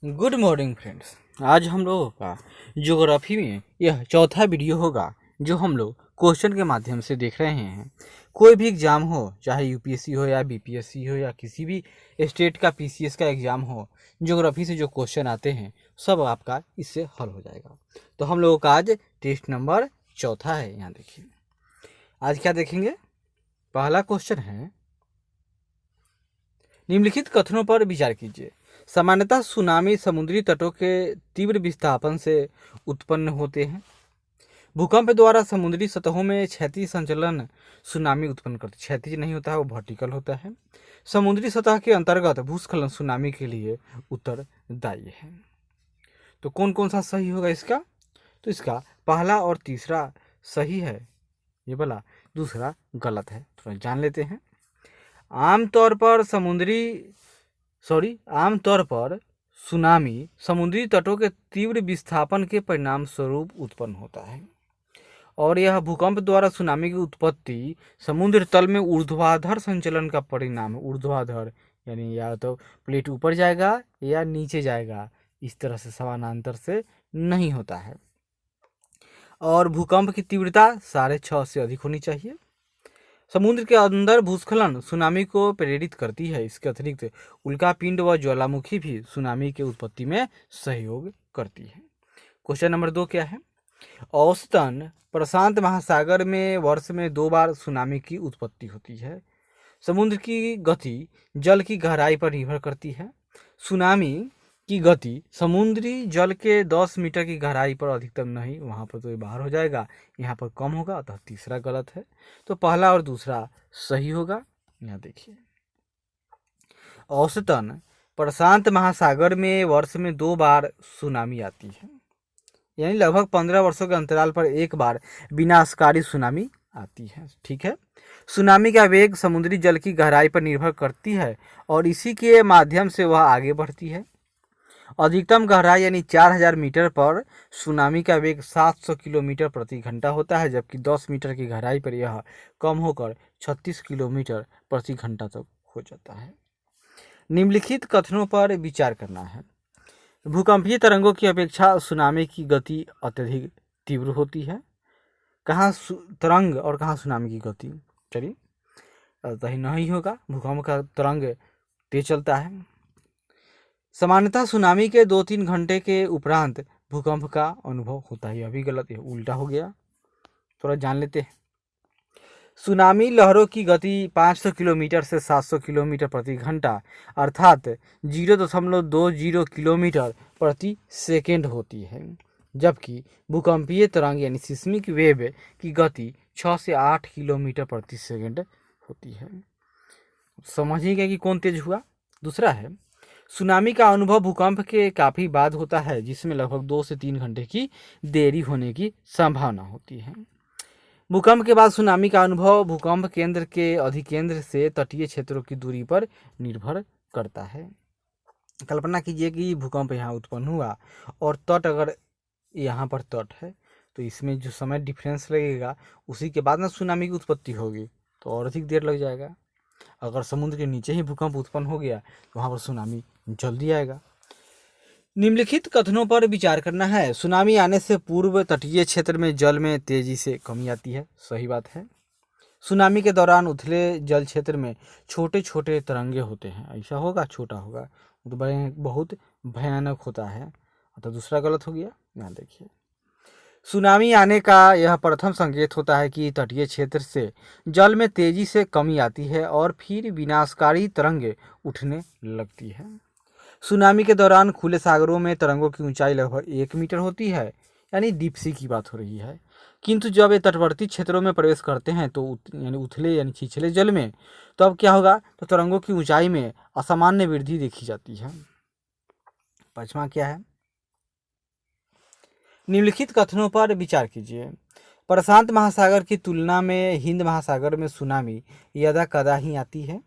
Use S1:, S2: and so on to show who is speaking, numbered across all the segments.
S1: Good morning friends. आज हम लोगों का ज्योग्राफी में यह चौथा वीडियो होगा जो हम लोग क्वेश्चन के माध्यम से देख रहे हैं। कोई भी एग्ज़ाम हो, चाहे यूपीएससी हो या बीपीएससी हो या किसी भी स्टेट का पीसीएस का एग्ज़ाम हो, ज्योग्राफी से जो क्वेश्चन आते हैं सब आपका इससे हल हो जाएगा। तो हम लोगों का आज टेस्ट नंबर चौथा है। यहाँ देखिए आज क्या देखेंगे। पहला क्वेश्चन है, निम्नलिखित कथनों पर विचार कीजिए। सामान्यतः सुनामी समुद्री तटों के तीव्र विस्थापन से उत्पन्न होते हैं। भूकंप द्वारा समुद्री सतहों में क्षैतिज संचलन सुनामी उत्पन्न करते, क्षैतिज नहीं होता है, वो वर्टिकल होता है। समुद्री सतह के अंतर्गत भूस्खलन सुनामी के लिए उत्तरदायी है। तो कौन कौन सा सही होगा इसका? तो इसका पहला और तीसरा सही है, ये वाला दूसरा गलत है। तो जान लेते हैं। आमतौर पर सुनामी समुद्री तटों के तीव्र विस्थापन के परिणाम स्वरूप उत्पन्न होता है और यह भूकंप द्वारा सुनामी की उत्पत्ति समुद्र तल में ऊर्ध्वाधर संचलन का परिणाम है। ऊर्ध्वाधर यानी या तो प्लेट ऊपर जाएगा या नीचे जाएगा, इस तरह से समानांतर से नहीं होता है। और भूकंप की तीव्रता 6.5 से अधिक होनी चाहिए। समुद्र के अंदर भूस्खलन सुनामी को प्रेरित करती है। इसके अतिरिक्त उल्कापिंड व ज्वालामुखी भी सुनामी के उत्पत्ति में सहयोग करती है। क्वेश्चन नंबर 2 क्या है? औसतन प्रशांत महासागर में वर्ष में 2 बार सुनामी की उत्पत्ति होती है। समुद्र की गति जल की गहराई पर निर्भर करती है। सुनामी की गति समुद्री जल के 10 मीटर की गहराई पर अधिकतम नहीं, वहाँ पर तो ये बाहर हो जाएगा, यहाँ पर कम होगा, अतः तीसरा गलत है। तो पहला और दूसरा सही होगा। यहाँ देखिए, औसतन प्रशांत महासागर में वर्ष में 2 बार सुनामी आती है, यानी लगभग 15 वर्षों के अंतराल पर एक बार विनाशकारी सुनामी आती है। ठीक है। सुनामी का वेग समुद्री जल की गहराई पर निर्भर करती है और इसी के माध्यम से वह आगे बढ़ती है। अधिकतम गहराई यानी 4000 मीटर पर सुनामी का वेग 700 किलोमीटर प्रति घंटा होता है, जबकि 10 मीटर की गहराई पर यह कम होकर 36 किलोमीटर प्रति घंटा तक हो जाता है। निम्नलिखित कथनों पर विचार करना है। भूकंपीय तरंगों की अपेक्षा सुनामी की गति अत्यधिक तीव्र होती है। कहाँ तरंग और कहाँ सुनामी की गति? चलिए, सही नहीं होगा। भूकंप का तरंग तेज चलता है। सामान्यतः सुनामी के 2-3 घंटे के उपरांत भूकंप का अनुभव होता है। यह भी गलत है, उल्टा हो गया। थोड़ा जान लेते हैं। सुनामी लहरों की गति 500 किलोमीटर से 700 किलोमीटर प्रति घंटा अर्थात 0.20 किलोमीटर प्रति सेकेंड होती है, जबकि भूकंपीय तरंग यानी सिस्मिक वेव की गति 6 से 8 किलोमीटर प्रति सेकेंड होती है। समझिएगा कि कौन तेज हुआ। दूसरा है, सुनामी का अनुभव भूकंप के काफ़ी बाद होता है, जिसमें लगभग 2 से 3 घंटे की देरी होने की संभावना होती है। भूकंप के बाद सुनामी का अनुभव भूकंप केंद्र के अधिकेंद्र से तटीय क्षेत्रों की दूरी पर निर्भर करता है। कल्पना कीजिए कि भूकंप यहाँ उत्पन्न हुआ और तट अगर यहाँ पर तट है, तो इसमें जो समय डिफरेंस लगेगा उसी के बाद ना सुनामी की उत्पत्ति होगी, तो और अधिक देर लग जाएगा। अगर समुद्र के नीचे ही भूकंप उत्पन्न हो गया तो वहाँ पर सुनामी जल्दी आएगा। निम्नलिखित कथनों पर विचार करना है। सुनामी आने से पूर्व तटीय क्षेत्र में जल में तेजी से कमी आती है। सही बात है। सुनामी के दौरान उथले जल क्षेत्र में छोटे छोटे तरंगे होते हैं। ऐसा होगा, छोटा होगा तो बहुत भयानक होता है, तो दूसरा गलत हो गया। यहाँ देखिए, सुनामी आने का यह प्रथम संकेत होता है कि तटीय क्षेत्र से जल में तेजी से कमी आती है और फिर विनाशकारी तरंगे उठने लगती है। सुनामी के दौरान खुले सागरों में तरंगों की ऊंचाई लगभग 1 मीटर होती है, यानी डीप सी की बात हो रही है। किंतु जब ये तटवर्ती क्षेत्रों में प्रवेश करते हैं तो यानी उथले यानी छिछले जल में, तो अब क्या होगा, तो तरंगों की ऊंचाई में असामान्य वृद्धि देखी जाती है। पांचवा क्या है? निम्नलिखित कथनों पर विचार कीजिए। प्रशांत महासागर की तुलना में हिंद महासागर में सुनामी यदा कदा ही आती है।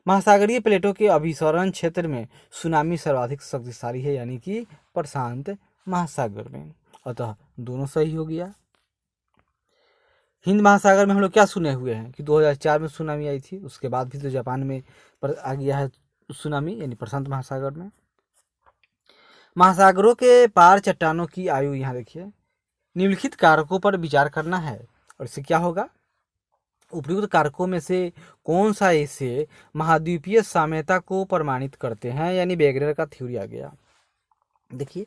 S1: महासागरीय प्लेटों के अभिसरण क्षेत्र में सुनामी सर्वाधिक शक्तिशाली है, यानी कि प्रशांत महासागर में, अतः दोनों सही हो गया। हिंद महासागर में हम लोग क्या सुने हुए हैं कि 2004 में सुनामी आई थी, उसके बाद भी तो जापान में आ गया है सुनामी, यानी प्रशांत महासागर में। महासागरों के पार चट्टानों की आयु, यहाँ देखिए, निम्नलिखित कारकों पर विचार करना है और इससे क्या होगा, उपयुक्त कारकों में से कौन सा इसे महाद्वीपीय साम्यता को प्रमाणित करते हैं, यानी वेगनर का थ्योरी आ गया। देखिए,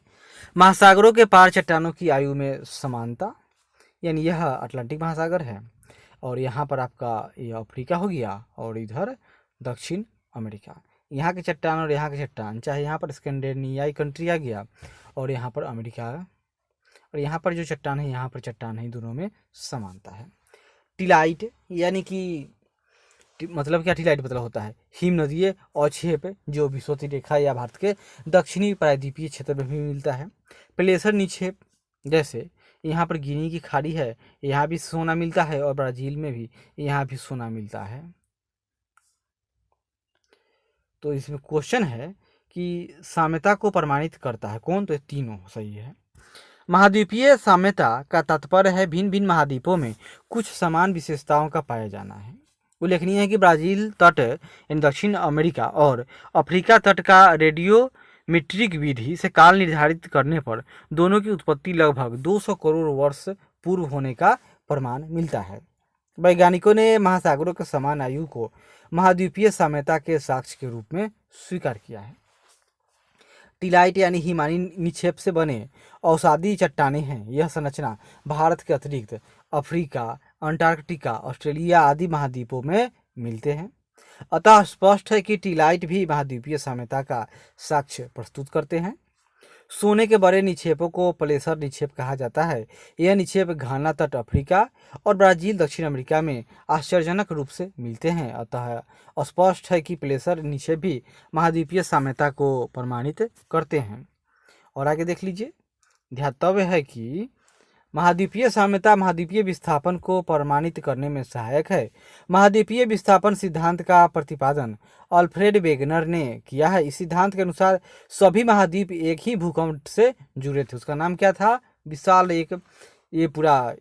S1: महासागरों के पार चट्टानों की आयु में समानता, यानी यह अटलांटिक महासागर है और यहाँ पर आपका ये अफ्रीका हो गया और इधर दक्षिण अमेरिका। यहाँ के चट्टान और यहाँ के चट्टान, चाहे यहाँ पर स्कैंडिनेवियाई कंट्री आ गया और यहाँ पर अमेरिका, और यहाँ पर जो चट्टान है यहाँ पर चट्टान है, दोनों में समानता है। टिलाइट यानी कि मतलब क्या, टिलाइट मतलब होता है हिम नदीय अवक्षेप जो विषुवतीय रेखा या भारत के दक्षिणी प्रायद्वीपीय क्षेत्र में भी मिलता है। प्लेसर निक्षेप, जैसे यहाँ पर गिनी की खाड़ी है, यहाँ भी सोना मिलता है और ब्राजील में भी यहाँ भी सोना मिलता है। तो इसमें क्वेश्चन है कि साम्यता को प्रमाणित करता है कौन, तो ये तीनों सही है। महाद्वीपीय साम्यता का तात्पर्य है भिन्न भिन्न महाद्वीपों में कुछ समान विशेषताओं का पाया जाना है। उल्लेखनीय है कि ब्राजील तट यानी दक्षिण अमेरिका और अफ्रीका तट का रेडियोमेट्रिक विधि से काल निर्धारित करने पर दोनों की उत्पत्ति लगभग 200 करोड़ वर्ष पूर्व होने का प्रमाण मिलता है। वैज्ञानिकों ने महासागरों के समान आयु को महाद्वीपीय साम्यता के साक्ष्य के रूप में स्वीकार किया है। टिलाइट यानी हिमानी निक्षेप से बने अवसादी चट्टानें हैं। यह संरचना भारत के अतिरिक्त अफ्रीका, अंटार्कटिका, ऑस्ट्रेलिया आदि महाद्वीपों में मिलते हैं। अतः स्पष्ट है कि टिलाइट भी महाद्वीपीय साम्यता का साक्ष्य प्रस्तुत करते हैं। सोने के बड़े निक्षेपों को प्लेसर निक्षेप कहा जाता है। यह निक्षेप घाना तट अफ्रीका और ब्राजील दक्षिण अमेरिका में आश्चर्यजनक रूप से मिलते हैं। अतः स्पष्ट है कि प्लेसर निक्षेप भी महाद्वीपीय साम्यता को प्रमाणित करते हैं। और आगे देख लीजिए, ध्यातव्य है कि महाद्वीपीय साम्यता महाद्वीपीय विस्थापन को प्रमाणित करने में सहायक है। महाद्वीपीय विस्थापन सिद्धांत का प्रतिपादन अल्फ्रेड वेगनर ने किया है। इस सिद्धांत के अनुसार सभी महाद्वीप एक ही भूखंड से जुड़े थे। उसका नाम क्या था, विशाल एक, ये पूरा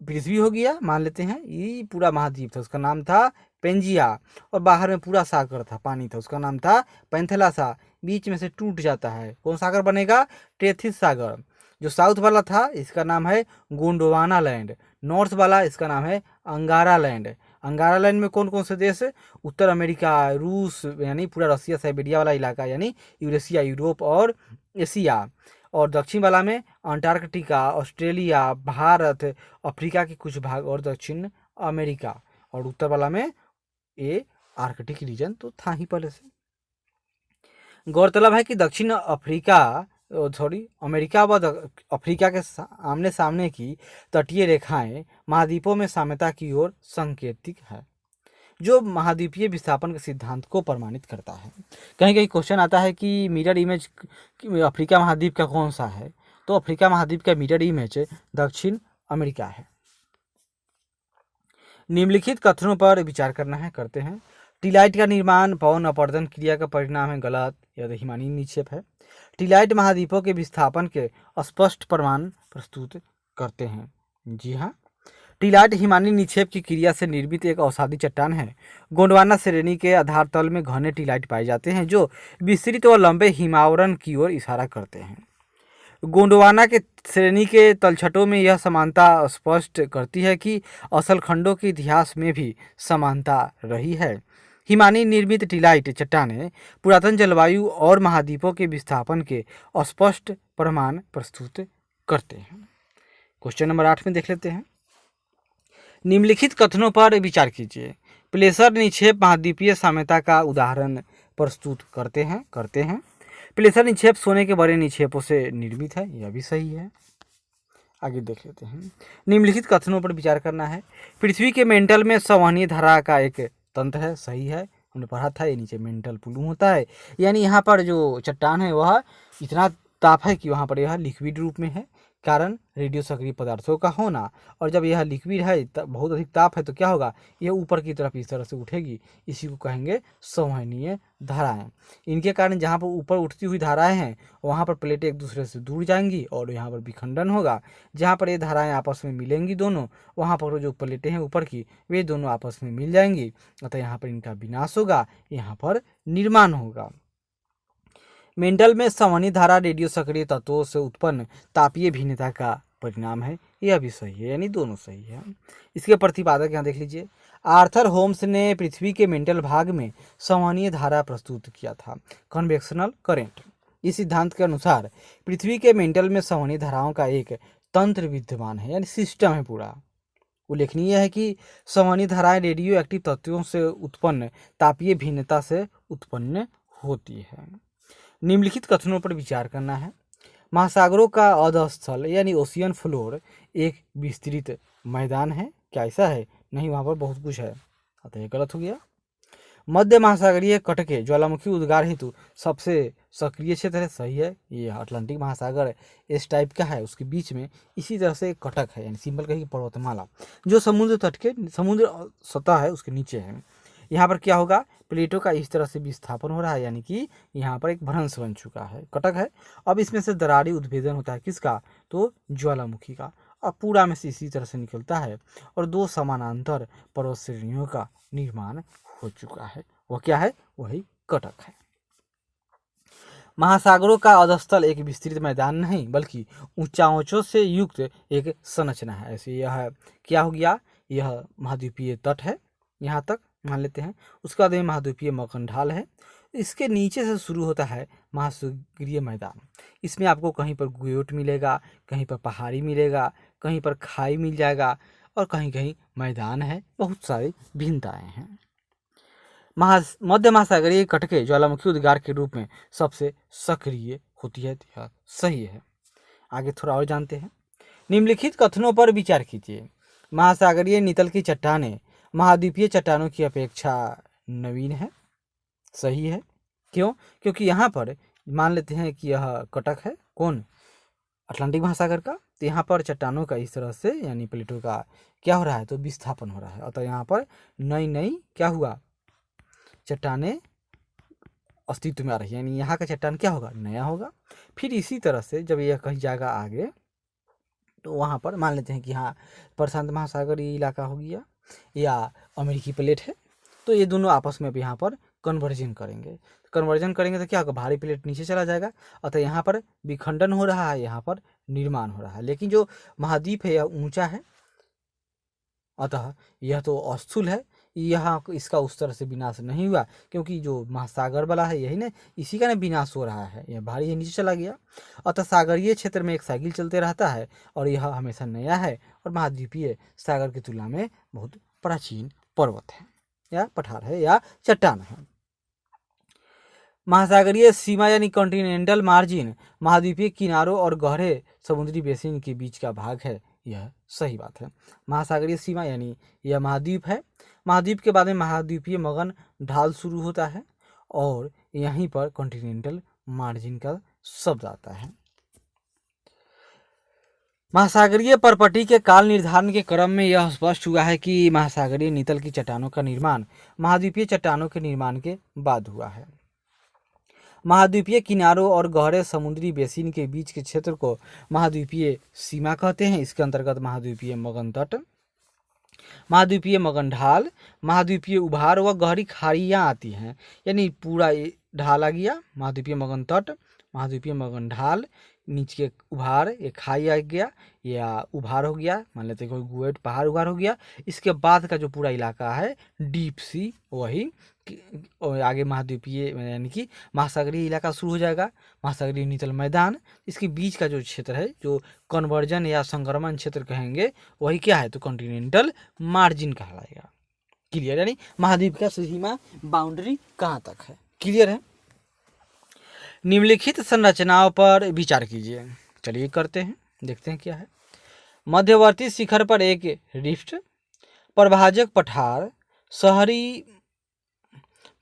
S1: पृथ्वी हो गया मान लेते हैं, ये पूरा महाद्वीप था, उसका नाम था पेंजिया, और बाहर में पूरा सागर था, पानी था, उसका नाम था पैंथेलासा। बीच में से टूट जाता है, कौन सागर बनेगा, टेथिस सागर। जो साउथ वाला था इसका नाम है गोंडवाना लैंड, नॉर्थ वाला इसका नाम है अंगारा लैंड। अंगारा लैंड में कौन कौन से देश, उत्तर अमेरिका, रूस यानी पूरा रसिया साइबेरिया वाला इलाका यानी यूरेशिया, यूरोप और एशिया, और दक्षिण वाला में अंटार्कटिका, ऑस्ट्रेलिया, भारत, अफ्रीका के कुछ भाग और दक्षिण अमेरिका, और उत्तर वाला में ये आर्कटिक रीजन तो था ही पहले से। गौरतलब है कि दक्षिण अफ्रीका अमेरिका व अफ्रीका के आमने सामने की तटीय रेखाएं महाद्वीपों में साम्यता की ओर संकेतिक है, जो महाद्वीपीय विस्थापन के सिद्धांत को प्रमाणित करता है। कहीं कहीं क्वेश्चन आता है कि मिरर इमेज अफ्रीका महाद्वीप का कौन सा है, तो अफ्रीका महाद्वीप का मिरर इमेज दक्षिण अमेरिका है। निम्नलिखित कथनों पर विचार करना है, करते हैं। टिलाइट का निर्माण पवन अपर्दन क्रिया का परिणाम है, गलत, यह हिमानी निक्षेप है। टिलाइट महाद्वीपों के विस्थापन के स्पष्ट प्रमाण प्रस्तुत करते हैं, जी हाँ। टिलाइट हिमानी निक्षेप की क्रिया से निर्मित एक अवसादी चट्टान है। गोंडवाना श्रेणी के आधार तल में घने टिलाइट पाए जाते हैं जो विस्तृत और लंबे हिमावरण की ओर इशारा करते हैं। गोंडवाना के श्रेणी के तलछटों में यह समानता स्पष्ट करती है कि असल खंडों के इतिहास में भी समानता रही है। हिमानी निर्मित टिलाइट चट्टानें पुरातन जलवायु और महाद्वीपों के विस्थापन के स्पष्ट प्रमाण प्रस्तुत करते हैं। क्वेश्चन नंबर 8 में देख लेते हैं। निम्नलिखित कथनों पर विचार कीजिए। प्लेसर निक्षेप महाद्वीपीय साम्यता का उदाहरण प्रस्तुत करते हैं। प्लेसर निक्षेप सोने के बड़े निक्षेपों से निर्मित है, यह भी सही है। आगे देख लेते हैं। निम्नलिखित कथनों पर विचार करना है। पृथ्वी के मेंटल में संवहनीय धारा का एक तंत्र है, सही है, हमने पढ़ा था, ये नीचे मेंटल प्लूम होता है, यानी यहाँ पर जो चट्टान है वह इतना ताप है कि वहाँ पर यह लिक्विड रूप में है, कारण रेडियो सक्रिय पदार्थों का होना, और जब यह लिक्विड है बहुत अधिक ताप है तो क्या होगा, यह ऊपर की तरफ इस तरह से उठेगी, इसी को कहेंगे संवहनीय धाराएं। इनके कारण जहाँ पर ऊपर उठती हुई धाराएं हैं वहाँ पर प्लेटें एक दूसरे से दूर जाएंगी और यहाँ पर विखंडन होगा। जहाँ पर ये धाराएं आपस में मिलेंगी दोनों, वहाँ पर जो प्लेटें हैं ऊपर की वे दोनों आपस में मिल जाएंगी, अतः यहाँ पर इनका विनाश होगा, यहाँ पर निर्माण होगा। मेंटल में संवहनी धारा रेडियो सक्रिय तत्वों से उत्पन्न तापीय भिन्नता का परिणाम है। यह भी सही है, यानी दोनों सही है। इसके प्रतिपादक यहाँ देख लीजिए, आर्थर होम्स ने पृथ्वी के मेंटल भाग में संवहनीय धारा प्रस्तुत किया था, कन्वेक्शनल करेंट। इस सिद्धांत के अनुसार पृथ्वी के मेंटल में संवहनी धाराओं का एक तंत्र विद्यमान है, यानी सिस्टम है पूरा। उल्लेखनीय है कि संवहनी धाराएं रेडियो एक्टिव तत्वों से उत्पन्न तापीय भिन्नता से उत्पन्न होती है। निम्नलिखित कथनों पर विचार करना है। महासागरों का अधस्थल यानी ओशियन फ्लोर एक विस्तृत मैदान है। क्या ऐसा है? नहीं, वहाँ पर बहुत कुछ है, अतः ये गलत हो गया। मध्य महासागरीय कटके ज्वालामुखी उद्गार हेतु सबसे सक्रिय क्षेत्र है। सही है, ये अटलांटिक महासागर इस टाइप का है, उसके बीच में इसी तरह से एक कटक है, यानी सिंपल कहिए पर्वतमाला, जो समुद्र तट के समुद्र सतह है उसके नीचे है। यहाँ पर क्या होगा, प्लेटों का इस तरह से विस्थापन हो रहा है, यानी कि यहाँ पर एक भ्रंश बन चुका है, कटक है। अब इसमें से दरारी उद्भेदन होता है, किसका? तो ज्वालामुखी का। अब पूरा में से इसी तरह से निकलता है और दो समानांतर पर्वत श्रेणियों का निर्माण हो चुका है। वह क्या है? वही कटक है। महासागरों का अधस्थल एक विस्तृत मैदान नहीं बल्कि ऊंचाइयों से युक्त एक संरचना है। ऐसे यह क्या हो गया, यह महाद्वीपीय तट है, यहाँ तक मान लेते हैं। उसके बाद में महाद्वीपीय मकनढाल है, इसके नीचे से शुरू होता है महासागरीय मैदान। इसमें आपको कहीं पर गुयोट मिलेगा, कहीं पर पहाड़ी मिलेगा, कहीं पर खाई मिल जाएगा और कहीं कहीं मैदान है, बहुत सारी भिन्नताएं हैं। मध्य महासागरीय कटके ज्वालामुखी उद्गार के रूप में सबसे सक्रिय होती है। यह सही है। आगे थोड़ा और जानते हैं। निम्नलिखित कथनों पर विचार कीजिए। महासागरीय नितल की चट्टानें महाद्वीपीय चट्टानों की अपेक्षा नवीन है। सही है। क्यों? क्योंकि यहाँ पर मान लेते हैं कि यह कटक है, कौन? अटलांटिक महासागर का। तो यहाँ पर चट्टानों का इस तरह से यानी प्लेटों का क्या हो रहा है, तो विस्थापन हो रहा है, अतः यहाँ पर नई नई क्या हुआ, चट्टानें अस्तित्व में आ रही है, यानी यहाँ का चट्टान क्या होगा, नया होगा। फिर इसी तरह से जब यह कहीं जाएगा आगे तो वहाँ पर मान लेते हैं कि हाँ प्रशांत महासागरीय इलाका हो गया या अमेरिकी प्लेट है, तो ये दोनों आपस में अब यहाँ पर कन्वर्जन करेंगे। कन्वर्जन करेंगे तो क्या होगा, भारी प्लेट नीचे चला जाएगा, अतः यहाँ पर विखंडन हो रहा है, यहाँ पर निर्माण हो रहा है। लेकिन जो महाद्वीप है यह ऊंचा है, अतः यह तो अस्थूल है, यहाँ इसका उस तरह से विनाश नहीं हुआ, क्योंकि जो महासागर वाला है यही ना, इसी का ना विनाश हो रहा है, यह भारी है नीचे चला गया। अतः सागरीय क्षेत्र में एक साइकिल चलते रहता है और यह हमेशा नया है और महाद्वीपीय सागर की तुलना में बहुत प्राचीन पर्वत है या पठार है या चट्टान है। महासागरीय सीमा यानी कॉन्टिनेंटल मार्जिन महाद्वीपीय किनारों और गहरे समुद्री बेसिन के बीच का भाग है। यह सही बात है। महासागरीय सीमा यानी यह महाद्वीप है, महाद्वीप के बाद में महाद्वीपीय मगन ढाल शुरू होता है और यहीं पर कॉन्टिनेंटल मार्जिन का शब्द आता है। महासागरीय परपटी के काल निर्धारण के क्रम में यह स्पष्ट हुआ है कि महासागरीय नितल की चट्टानों का निर्माण महाद्वीपीय चट्टानों के निर्माण के बाद हुआ है। महाद्वीपीय किनारों और गहरे समुद्री बेसिन के बीच के क्षेत्र को महाद्वीपीय सीमा कहते हैं। इसके अंतर्गत महाद्वीपीय मगन तट, महाद्वीपीय मगन ढाल, महाद्वीपीय उभार व गहरी खाड़ियाँ आती हैं, यानी पूरा ढाल आ गया, महाद्वीपीय मगन तट, महाद्वीपीय मगन ढाल, नीचे उभार, एक खाई आ गया या उभार हो गया, मान लेते हैं कोई गुएट पहाड़ उभार हो गया। इसके बाद का जो पूरा इलाका है डीप सी, वही और आगे महाद्वीपीय यानी कि महासागरीय इलाका शुरू हो जाएगा, महासागरीय नितल मैदान। इसके बीच का जो क्षेत्र है, जो कन्वर्जन या संक्रमण क्षेत्र कहेंगे, वही क्या है, तो कॉन्टिनेंटल मार्जिन कहलाएगा। क्लियर? यानी महाद्वीप का सीमा बाउंड्री कहाँ तक है। क्लियर है? निम्नलिखित संरचनाओं पर विचार कीजिए। चलिए करते हैं, देखते हैं क्या है। मध्यवर्ती शिखर पर एक रिफ्ट, प्रभाजक पठार, शहरी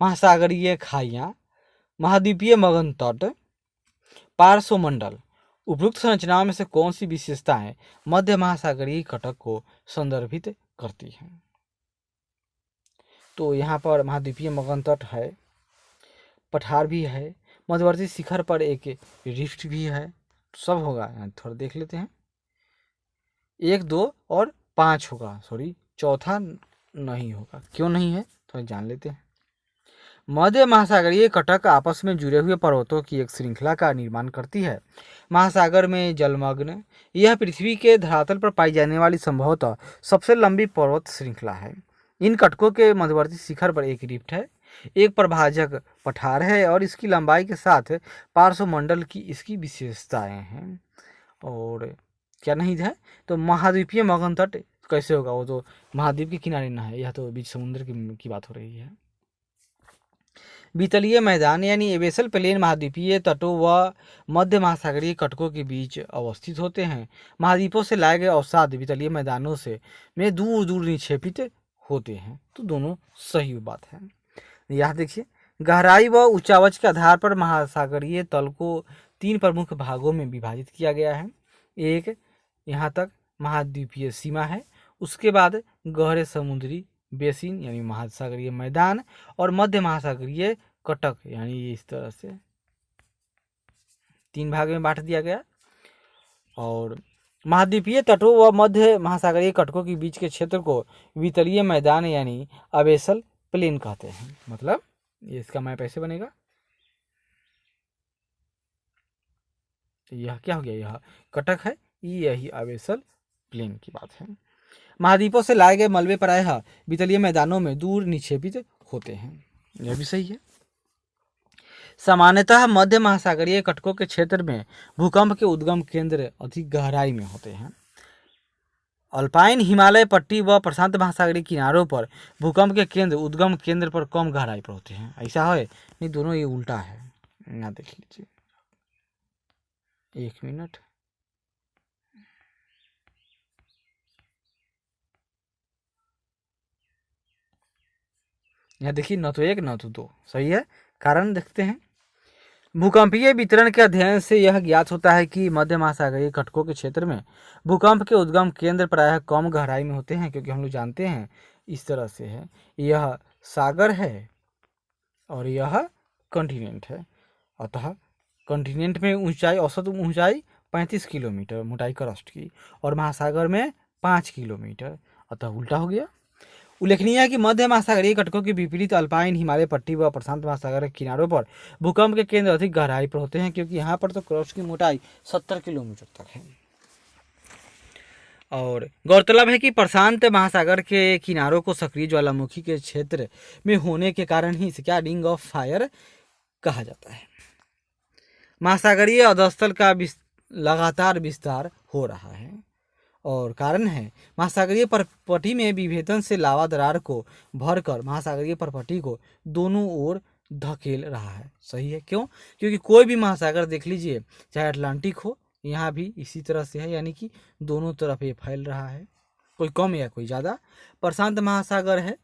S1: महासागरीय खाइयाँ, महाद्वीपीय मगन तट, पार्श्वमंडल। उपयुक्त संरचनाओं में से कौन सी विशेषताएं मध्य महासागरीय कटक को संदर्भित करती हैं? तो यहाँ पर महाद्वीपीय मगन तट है, पठार भी है, मध्यवर्ती शिखर पर एक रिफ्ट भी है, सब होगा। थोड़ा देख लेते हैं, 1, 2 और 5 होगा, सॉरी चौथा नहीं होगा। क्यों नहीं है, थोड़ा जान लेते हैं। मध्य महासागरीय कटक आपस में जुड़े हुए पर्वतों की एक श्रृंखला का निर्माण करती है। महासागर में जलमग्न यह पृथ्वी के धरातल पर पाई जाने वाली संभवतः सबसे लंबी पर्वत श्रृंखला है। इन कटकों के मध्यवर्ती शिखर पर एक रिफ्ट है, एक प्रभाजक पठार है और इसकी लंबाई के साथ पार्श्वमंडल की इसकी विशेषताएं हैं। और क्या नहीं है तो महाद्वीपीय मगन तट कैसे होगा, वो तो महाद्वीप के किनारे ना है, यह तो बीच समुद्र की बात हो रही है। बीतलीय मैदान यानी एबेसल प्लेन महाद्वीपीय तटों व मध्य महासागरीय कटकों के बीच अवस्थित होते हैं। महाद्वीपों से लाए गए अवसाद बीतलीय मैदानों से में दूर दूर निक्षेपित होते हैं, तो दोनों सही बात है। यह देखिए, गहराई व उच्चावच के आधार पर महासागरीय तल को 3 प्रमुख भागों में विभाजित किया गया है। एक यहाँ तक महाद्वीपीय सीमा है, उसके बाद गहरे समुद्री बेसिन यानी महासागरीय मैदान और मध्य महासागरीय कटक, यानी इस तरह से 3 भाग में बांट दिया गया। और महाद्वीपीय तटों व मध्य महासागरीय कटकों के बीच के क्षेत्र को वितलीय मैदान यानी अबेसल प्लेन कहते हैं। मतलब ये इसका मैप ऐसे बनेगा, यह क्या हो गया, यह कटक है, यही अबेसल प्लेन की बात है। महाद्वीपों से लाए गए मलबे प्रायः वितलीय मैदानों में दूर निक्षेपित होते हैं, यह भी सही है। सामान्यतः मध्य महासागरीय कटकों के क्षेत्र में भूकंप के उद्गम केंद्र अधिक गहराई में होते हैं। अल्पाइन हिमालय पट्टी व प्रशांत महासागरीय किनारों पर भूकंप के केंद्र उद्गम केंद्र पर कम गहराई पर होते हैं। ऐसा है नहीं, दोनों ये उल्टा है। यहाँ देख लीजिए, 1 मिनट, यहाँ देखिए, न तो 1 न तो 2 सही है। कारण देखते हैं, भूकंपीय वितरण के अध्ययन से यह ज्ञात होता है कि मध्य महासागरीय कटकों के क्षेत्र में भूकंप के उद्गम केंद्र प्रायः कम गहराई में होते हैं, क्योंकि हम लोग जानते हैं इस तरह से है, यह सागर है और यह कॉन्टिनेंट है। अतः कॉन्टिनेंट में ऊंचाई, औसत ऊंचाई 35 किलोमीटर मोटाई क्रस्ट की, और महासागर में 5 किलोमीटर, अतः उल्टा हो गया। उल्लेखनीय है कि मध्य महासागरीय कटकों के विपरीत अल्पाइन हिमालय पट्टी व प्रशांत महासागर के किनारों पर भूकंप के केंद्र अधिक गहराई पर होते हैं, क्योंकि यहाँ पर तो क्रस्ट की मोटाई 70 किलोमीटर तक है। और गौरतलब है कि प्रशांत महासागर के किनारों को सक्रिय ज्वालामुखी के क्षेत्र में होने के कारण ही इसे क्या रिंग ऑफ फायर कहा जाता है। महासागरीय अधस्थल का लगातार विस्तार हो रहा है और कारण है महासागरीय परपटी में विभेदन से लावा दरार को भरकर महासागरीय परपटी को दोनों ओर धकेल रहा है। सही है, क्यों? क्योंकि कोई भी महासागर देख लीजिए, चाहे अटलांटिक हो, यहाँ भी इसी तरह से है, यानी कि दोनों तरफ ये फैल रहा है, कोई कम या कोई ज़्यादा। प्रशांत महासागर है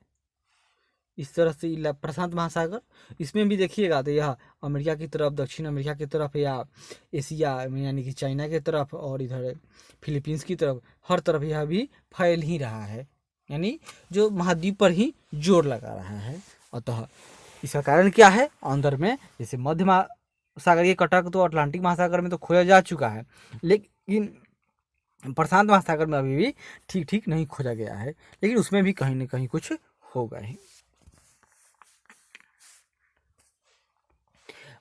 S1: इस तरह से, प्रशांत महासागर, इसमें भी देखिएगा तो यह अमेरिका की तरफ, दक्षिण अमेरिका की तरफ, या एशिया में यानी कि चाइना की तरफ, और इधर फिलीपींस की तरफ, हर तरफ यह भी फैल ही रहा है, यानी जो महाद्वीप पर ही जोर लगा रहा है। अतः इसका कारण क्या है, अंदर में जैसे मध्य महासागरीय कटक तो अटलांटिक महासागर में तो खोया जा चुका है, लेकिन प्रशांत महासागर में अभी भी ठीक ठीक नहीं खोजा गया है, लेकिन उसमें भी कहीं ना कहीं कुछ होगा ही।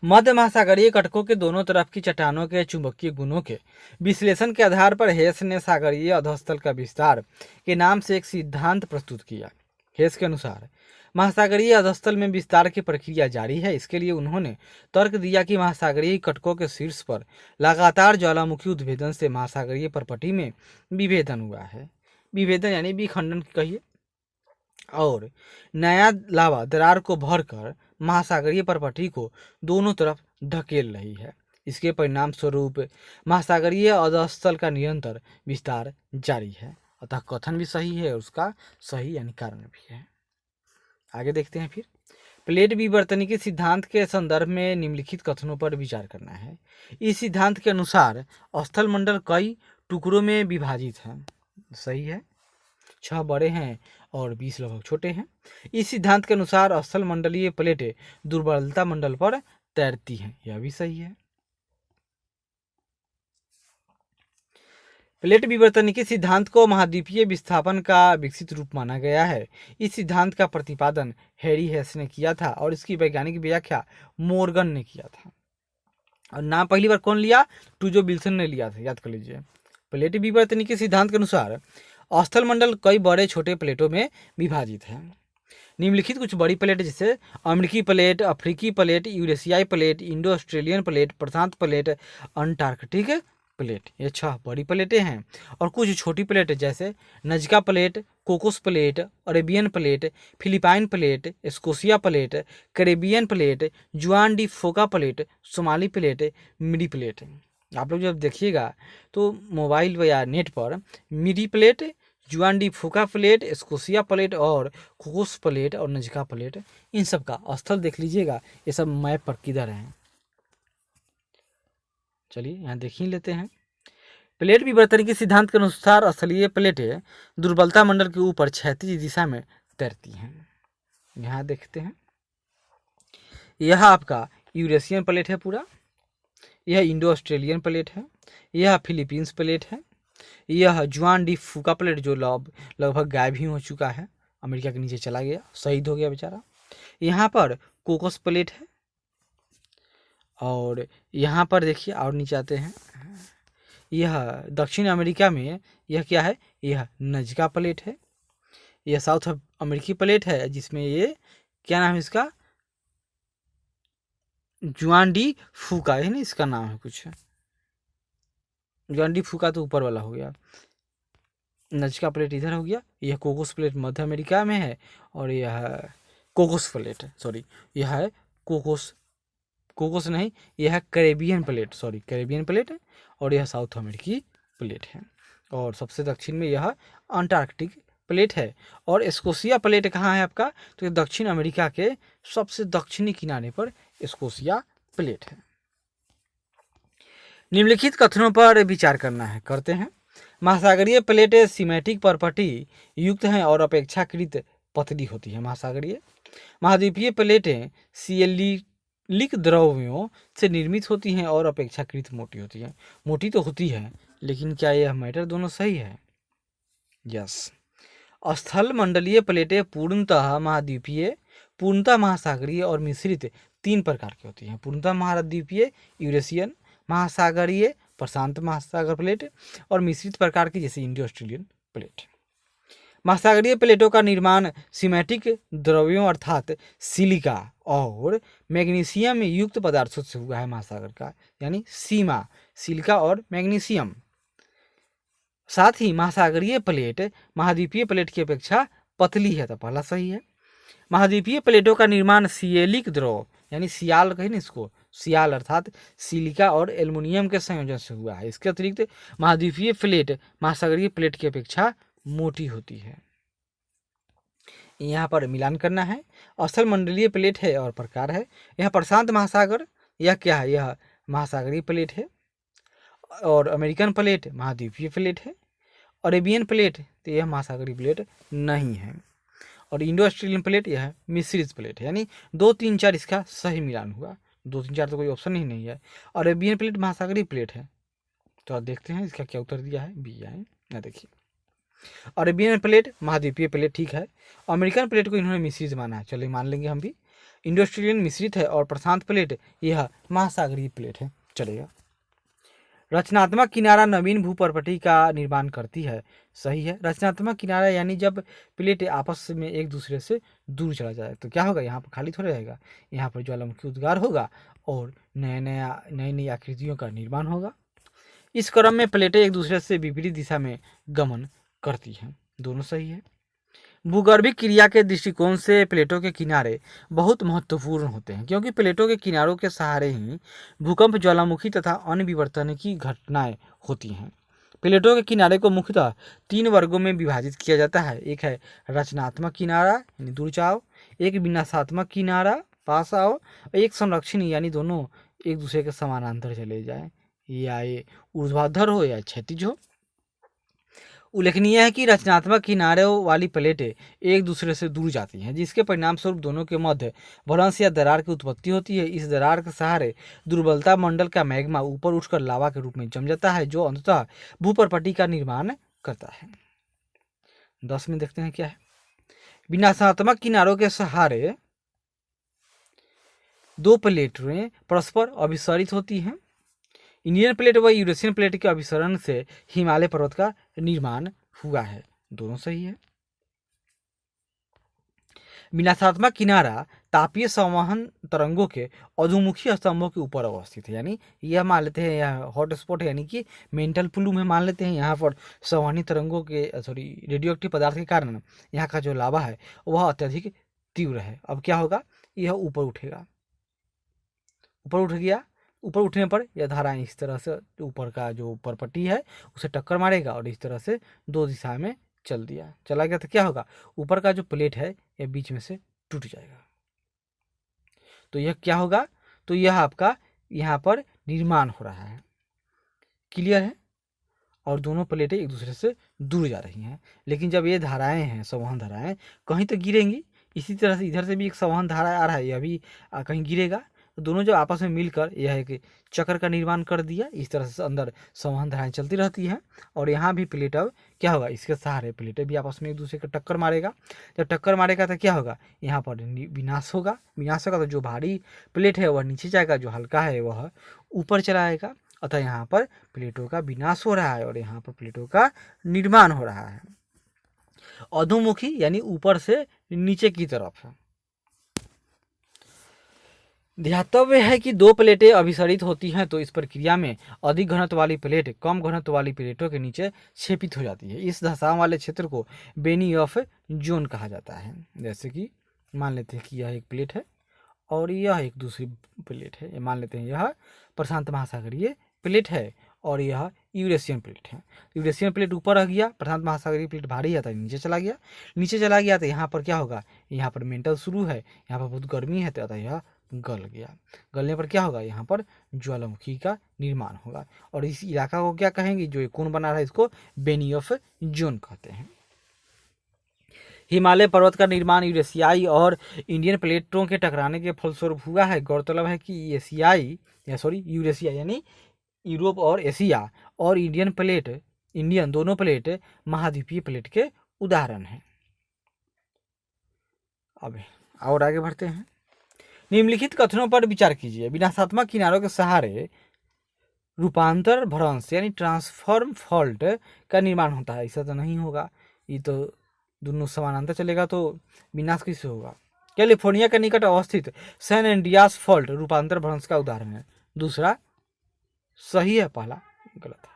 S1: मध्य महासागरीय कटकों के दोनों तरफ की चट्टानों के चुंबकीय गुणों के विश्लेषण के आधार पर हेस ने सागरीय अधोस्थल का विस्तार के नाम से एक सिद्धांत प्रस्तुत किया। हेस के अनुसार महासागरीय अधोस्थल में विस्तार की प्रक्रिया जारी है। इसके लिए उन्होंने तर्क दिया कि महासागरीय कटकों के शीर्ष पर लगातार ज्वालामुखी उद्भेदन से महासागरीय परपटी में विभेदन हुआ है। विभेदन यानी विखंडन कहिए, और नया लावा दरार को भरकर महासागरीय परपटी को दोनों तरफ धकेल रही है। इसके परिणाम स्वरूप महासागरीय अधोस्थल का निरंतर विस्तार जारी है। अतः कथन भी सही है, उसका सही यानी कारण भी है। आगे देखते हैं फिर, प्लेट विवर्तनिकी सिद्धांत के संदर्भ में निम्नलिखित कथनों पर विचार करना है। इस सिद्धांत के अनुसार स्थल मंडल कई टुकड़ों में विभाजित है। सही है, 6 बड़े हैं और 20 लगभग छोटे हैं। इस सिद्धांत के अनुसार स्थल मंडलीय प्लेटें दुर्बलता मंडल पर तैरती हैं, यह भी सही है। प्लेट विवर्तन के सिद्धांत को महाद्वीपीय विस्थापन का विकसित रूप माना गया है। इस सिद्धांत का प्रतिपादन हैरी हेस ने किया था और इसकी वैज्ञानिक व्याख्या मोर्गन ने किया था। और नाम पहली बार कौन लिया? टूजो विल्सन ने लिया था, याद कर लीजिए। प्लेट विवर्तन के सिद्धांत के अनुसार स्थल मंडल कई बड़े छोटे प्लेटों में विभाजित है। निम्नलिखित कुछ बड़ी प्लेट जैसे अमेरिकी प्लेट, अफ्रीकी प्लेट, यूरेशियाई प्लेट, इंडो ऑस्ट्रेलियन प्लेट, प्रशांत प्लेट, अंटार्कटिक प्लेट, ये 6 बड़ी प्लेटें हैं। और कुछ छोटी प्लेट जैसे Nazca plate, Cocos plate, Arabian plate, Philippine plate, Scotia plate, Caribbean plate, जुआन डी फोका प्लेट, सोमाली प्लेट, मिडी प्लेट। आप लोग जब देखिएगा तो मोबाइल या नेट पर मिडी प्लेट, जुआन डी फोका प्लेट, स्कोशिया प्लेट और कोकोस प्लेट और नजका प्लेट, इन सब का स्थल देख लीजिएगा। ये सब मैप पर किधर हैं, चलिए यहाँ देख ही लेते हैं। प्लेट विवर्तन के सिद्धांत के अनुसार स्थलीय प्लेटें दुर्बलता मंडल के ऊपर क्षैतिज दिशा में तैरती हैं। यहाँ देखते हैं, यह आपका यूरेशियन प्लेट है पूरा, यह इंडो ऑस्ट्रेलियन प्लेट है, यह फिलीपींस प्लेट है, यह जुआन डी फूका प्लेट जो लगभग गायब ही हो चुका है, अमेरिका के नीचे चला गया, शहीद हो गया बेचारा। यहाँ पर कोकोस प्लेट है और यहाँ पर देखिए और नीचे आते हैं, यह दक्षिण अमेरिका में यह क्या है, यह नजका प्लेट है। यह साउथ अमेरिकी प्लेट है जिसमें ये क्या नाम है इसका, जुआन डी फूका है ना, इसका नाम है कुछ, जुआन डी फूका तो ऊपर वाला हो गया, नजका प्लेट इधर हो गया। यह कोकोस प्लेट मध्य अमेरिका में है और यह कोकोस प्लेट है, सॉरी यह है कोकोस नहीं, यह है Caribbean plate, sorry Caribbean plate है और यह साउथ अमेरिकी प्लेट है। और सबसे दक्षिण में यह अंटार्कटिक प्लेट है। और स्कोशिया प्लेट कहाँ है आपका, तो दक्षिण अमेरिका के सबसे दक्षिणी किनारे पर स्कोशिया प्लेट है। निम्नलिखित कथनों पर विचार करना है, करते हैं। महासागरीय प्लेटें सिमेट्रिक प्रॉपर्टी युक्त हैं और अपेक्षाकृत पतली होती है। महाद्वीपीय प्लेटें सिएलिक द्रव्यों से निर्मित होती हैं और अपेक्षाकृत मोटी होती हैं। मोटी तो होती है, लेकिन क्या यह मैटर दोनों सही है? यस। स्थल मंडलीय प्लेटें पूर्णतः महाद्वीपीय, पूर्णतः महासागरीय और मिश्रित 3 प्रकार की होती हैं। पूर्णतः महाद्वीपीय, यूरेशियन, महासागरीय, प्रशांत महासागर प्लेट और मिश्रित प्रकार की जैसे इंडो ऑस्ट्रेलियन प्लेट। महासागरीय प्लेटों का निर्माण सिमेट्रिक द्रव्यों अर्थात सिलिका और मैग्नीशियम युक्त पदार्थों से हुआ है। महासागर का यानी सीमा, सिलिका और मैग्नीशियम। साथ ही महासागरीय प्लेट महाद्वीपीय प्लेट की अपेक्षा पतली है, तो पहला सही है। महाद्वीपीय प्लेटों का निर्माण सिएलिक द्रव यानी सियाल कहें ना इसको, सियाल अर्थात सिलिका और एल्युमिनियम के संयोजन से हुआ है। इसके अतिरिक्त महाद्वीपीय प्लेट महासागरीय प्लेट की अपेक्षा मोटी होती है। यहाँ पर मिलान करना है। स्थल मंडलीय प्लेट है और प्रकार है। यह प्रशांत महासागर, यह क्या है, यह महासागरीय प्लेट है। और अमेरिकन प्लेट महाद्वीपीय प्लेट है। अरेबियन प्लेट तो यह महासागरीय प्लेट नहीं है। और इंडो ऑस्ट्रेलियन प्लेट यह मिश्रित प्लेट है। यानी 2, 3, 4 इसका सही मिलान हुआ। 2, 3, 4 तो कोई ऑप्शन ही नहीं है। अरेबियन प्लेट महासागरीय प्लेट है। तो आप देखते हैं इसका क्या उत्तर दिया है, बी है ना। देखिए अरेबियन प्लेट महाद्वीपीय प्लेट ठीक है। अमेरिकन प्लेट को इन्होंने मिश्रित माना है, चलिए मान लेंगे हम भी। इंडो ऑस्ट्रेलियन मिश्रित है और प्रशांत प्लेट यह महासागरीय प्लेट है, चलेगा। रचनात्मक किनारा नवीन भूप्रॉपर्टी का निर्माण करती है, सही है। रचनात्मक किनारा यानी जब प्लेट आपस में एक दूसरे से दूर चला जाए तो क्या होगा, यहाँ पर खाली थोड़ा रहेगा, यहाँ पर ज्वालामुखी उद्गार होगा और नई आकृतियों का निर्माण होगा। इस क्रम में प्लेटें एक दूसरे से विपरीत दिशा में गमन करती हैं, दोनों सही है। भूगर्भिक क्रिया के दृष्टिकोण से प्लेटों के किनारे बहुत महत्वपूर्ण होते हैं, क्योंकि प्लेटों के किनारों के सहारे ही भूकंप, ज्वालामुखी तथा अन्य विवर्तन की घटनाएं होती हैं। प्लेटों के किनारे को मुख्यतः 3 वर्गों में विभाजित किया जाता है। एक है रचनात्मक किनारा यानी दूर जाओ, एक विनाशात्मक किनारा पास आओ, और एक संरक्षण यानी दोनों एक दूसरे के समानांतर चले जाए, या ये ऊर्ध्वाधर हो या क्षैतिज हो। उल्लेखनीय है कि रचनात्मक किनारों वाली प्लेटें एक दूसरे से दूर जाती हैं, जिसके परिणाम स्वरूप दोनों के मध्य भ्रंश या दरार की उत्पत्ति होती है। इस दरार के सहारे दुर्बलता मंडल का मैग्मा ऊपर उठकर लावा के रूप में जम जाता है, जो अंततः भूपर्पटी का निर्माण करता है। 10 में देखते हैं क्या है। विनाशात्मक किनारों के सहारे दो प्लेटें परस्पर अभिसरित होती हैं। इंडियन प्लेट व यूरेशियन प्लेट के अभिसरण से हिमालय पर्वत का निर्माण हुआ है। दोनों सही है। विनाशात्मक किनारा तापीय संवहन तरंगों के अधोमुखी स्तंभों के ऊपर अवस्थित है, यानी यह मान लेते हैं यह हॉटस्पॉट है, यानी कि मेंटल प्लूम है, मान लेते हैं। यहाँ पर संवहनी तरंगों के रेडियो एक्टिव पदार्थ के कारण यहाँ का जो लावा है वह अत्यधिक तीव्र है। अब क्या होगा, यह ऊपर उठेगा, ऊपर उठ गया। ऊपर उठने पर यह धारा इस तरह से ऊपर का जो परपट्टी है उसे टक्कर मारेगा और इस तरह से दो दिशा में चला गया तो क्या होगा, ऊपर का जो प्लेट है यह बीच में से टूट जाएगा। तो यह क्या होगा, तो यह आपका यहाँ पर निर्माण हो रहा है। क्लियर है। और दोनों प्लेटें एक दूसरे से दूर जा रही हैं, लेकिन जब ये धाराएं हैं, संवहन धाराएं, कहीं तो गिरेंगी। इसी तरह से इधर से भी एक संवहन धारा आ रहा है, यह भी कहीं गिरेगा। तो दोनों जब आपस में मिलकर यह एक चक्र का निर्माण कर दिया। इस तरह से अंदर संवहन धाराएं चलती रहती हैं। और यहाँ भी प्लेट अब क्या होगा, इसके सहारे प्लेटें भी आपस में एक दूसरे को टक्कर मारेगा। जब टक्कर मारेगा तो क्या होगा, यहाँ पर विनाश होगा। विनाश होगा तो जो भारी प्लेट है वह नीचे जाएगा, जो हल्का है वह ऊपर चला आएगा। अतः यहाँ पर प्लेटों का विनाश हो रहा है और यहाँ पर प्लेटों का निर्माण हो रहा है। अधोमुखी यानी ऊपर से नीचे की तरफ। ध्यातव्य है कि दो प्लेटें अभिसरित होती हैं तो इस प्रक्रिया में अधिक घनत्व वाली प्लेट कम घनत्व वाली प्लेटों के नीचे क्षेपित हो जाती है। इस दशा वाले क्षेत्र को बेनियफ जोन कहा जाता है। जैसे कि मान लेते हैं कि यह एक प्लेट है और यह एक दूसरी प्लेट है। मान लेते हैं यह प्रशांत महासागरीय प्लेट है और यह यूरेशियन प्लेट है। यूरेशियन प्लेट ऊपर रह गया, प्रशांत महासागरीय प्लेट भारी है तो नीचे चला गया। नीचे चला गया तो यहाँ पर क्या होगा, यहाँ पर मेंटल शुरू है, यहाँ पर बहुत गर्मी है तो अतः यह गल गया। गलने पर क्या होगा, यहाँ पर ज्वालामुखी का निर्माण होगा। और इस इलाका को क्या कहेंगे, जो कोण बना रहा है इसको बेनियफ जोन कहते हैं। हिमालय पर्वत का निर्माण यूरेशियाई और इंडियन प्लेटों के टकराने के फलस्वरूप हुआ है। गौरतलब है कि यूरेशिया यानी यूरोप और एशिया और इंडियन दोनों प्लेट महाद्वीपीय प्लेट के उदाहरण हैं। अब और आगे बढ़ते हैं। निम्नलिखित कथनों पर विचार कीजिए। विनाशात्मक किनारों के सहारे रूपांतर भ्रंश यानी ट्रांसफॉर्म फॉल्ट का निर्माण होता है। ऐसा तो नहीं होगा, ये तो दोनों समानांतर चलेगा तो विनाश कैसे होगा। कैलिफोर्निया के निकट अवस्थित सैन एंड्रियास फॉल्ट रूपांतर भ्रंश का उदाहरण है। दूसरा सही है, पहला गलत है।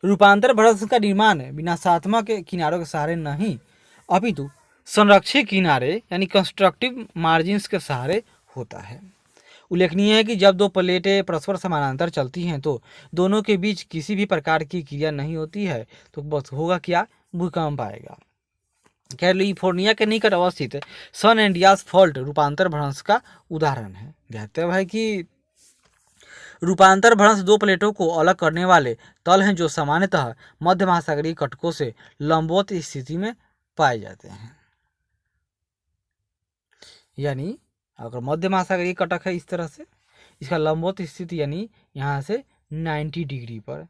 S1: रूपांतर भ्रंश का निर्माण विनाशात्मक किनारों के सहारे नहीं अपितु संरक्षित किनारे यानी कंस्ट्रक्टिव मार्जिन्स के सहारे होता है। उल्लेखनीय है कि जब दो प्लेटें परस्पर समानांतर चलती हैं तो दोनों के बीच किसी भी प्रकार की क्रिया नहीं होती है, तो बस होगा क्या, भूकंप आएगा। कैलिफोर्निया के निकट अवस्थित सन एंड्रियास फॉल्ट रूपांतर भ्रंश का उदाहरण है। ध्यातव्य है कि रूपांतर भ्रंश दो प्लेटों को अलग करने वाले तल हैं जो सामान्यतः मध्य महासागरीय कटकों से लंबवत स्थिति में पाए जाते हैं। यानी अगर मध्य महासागरीय कटक है इस तरह से, इसका लंबवत स्थिति यानी यहाँ से 90 डिग्री पर,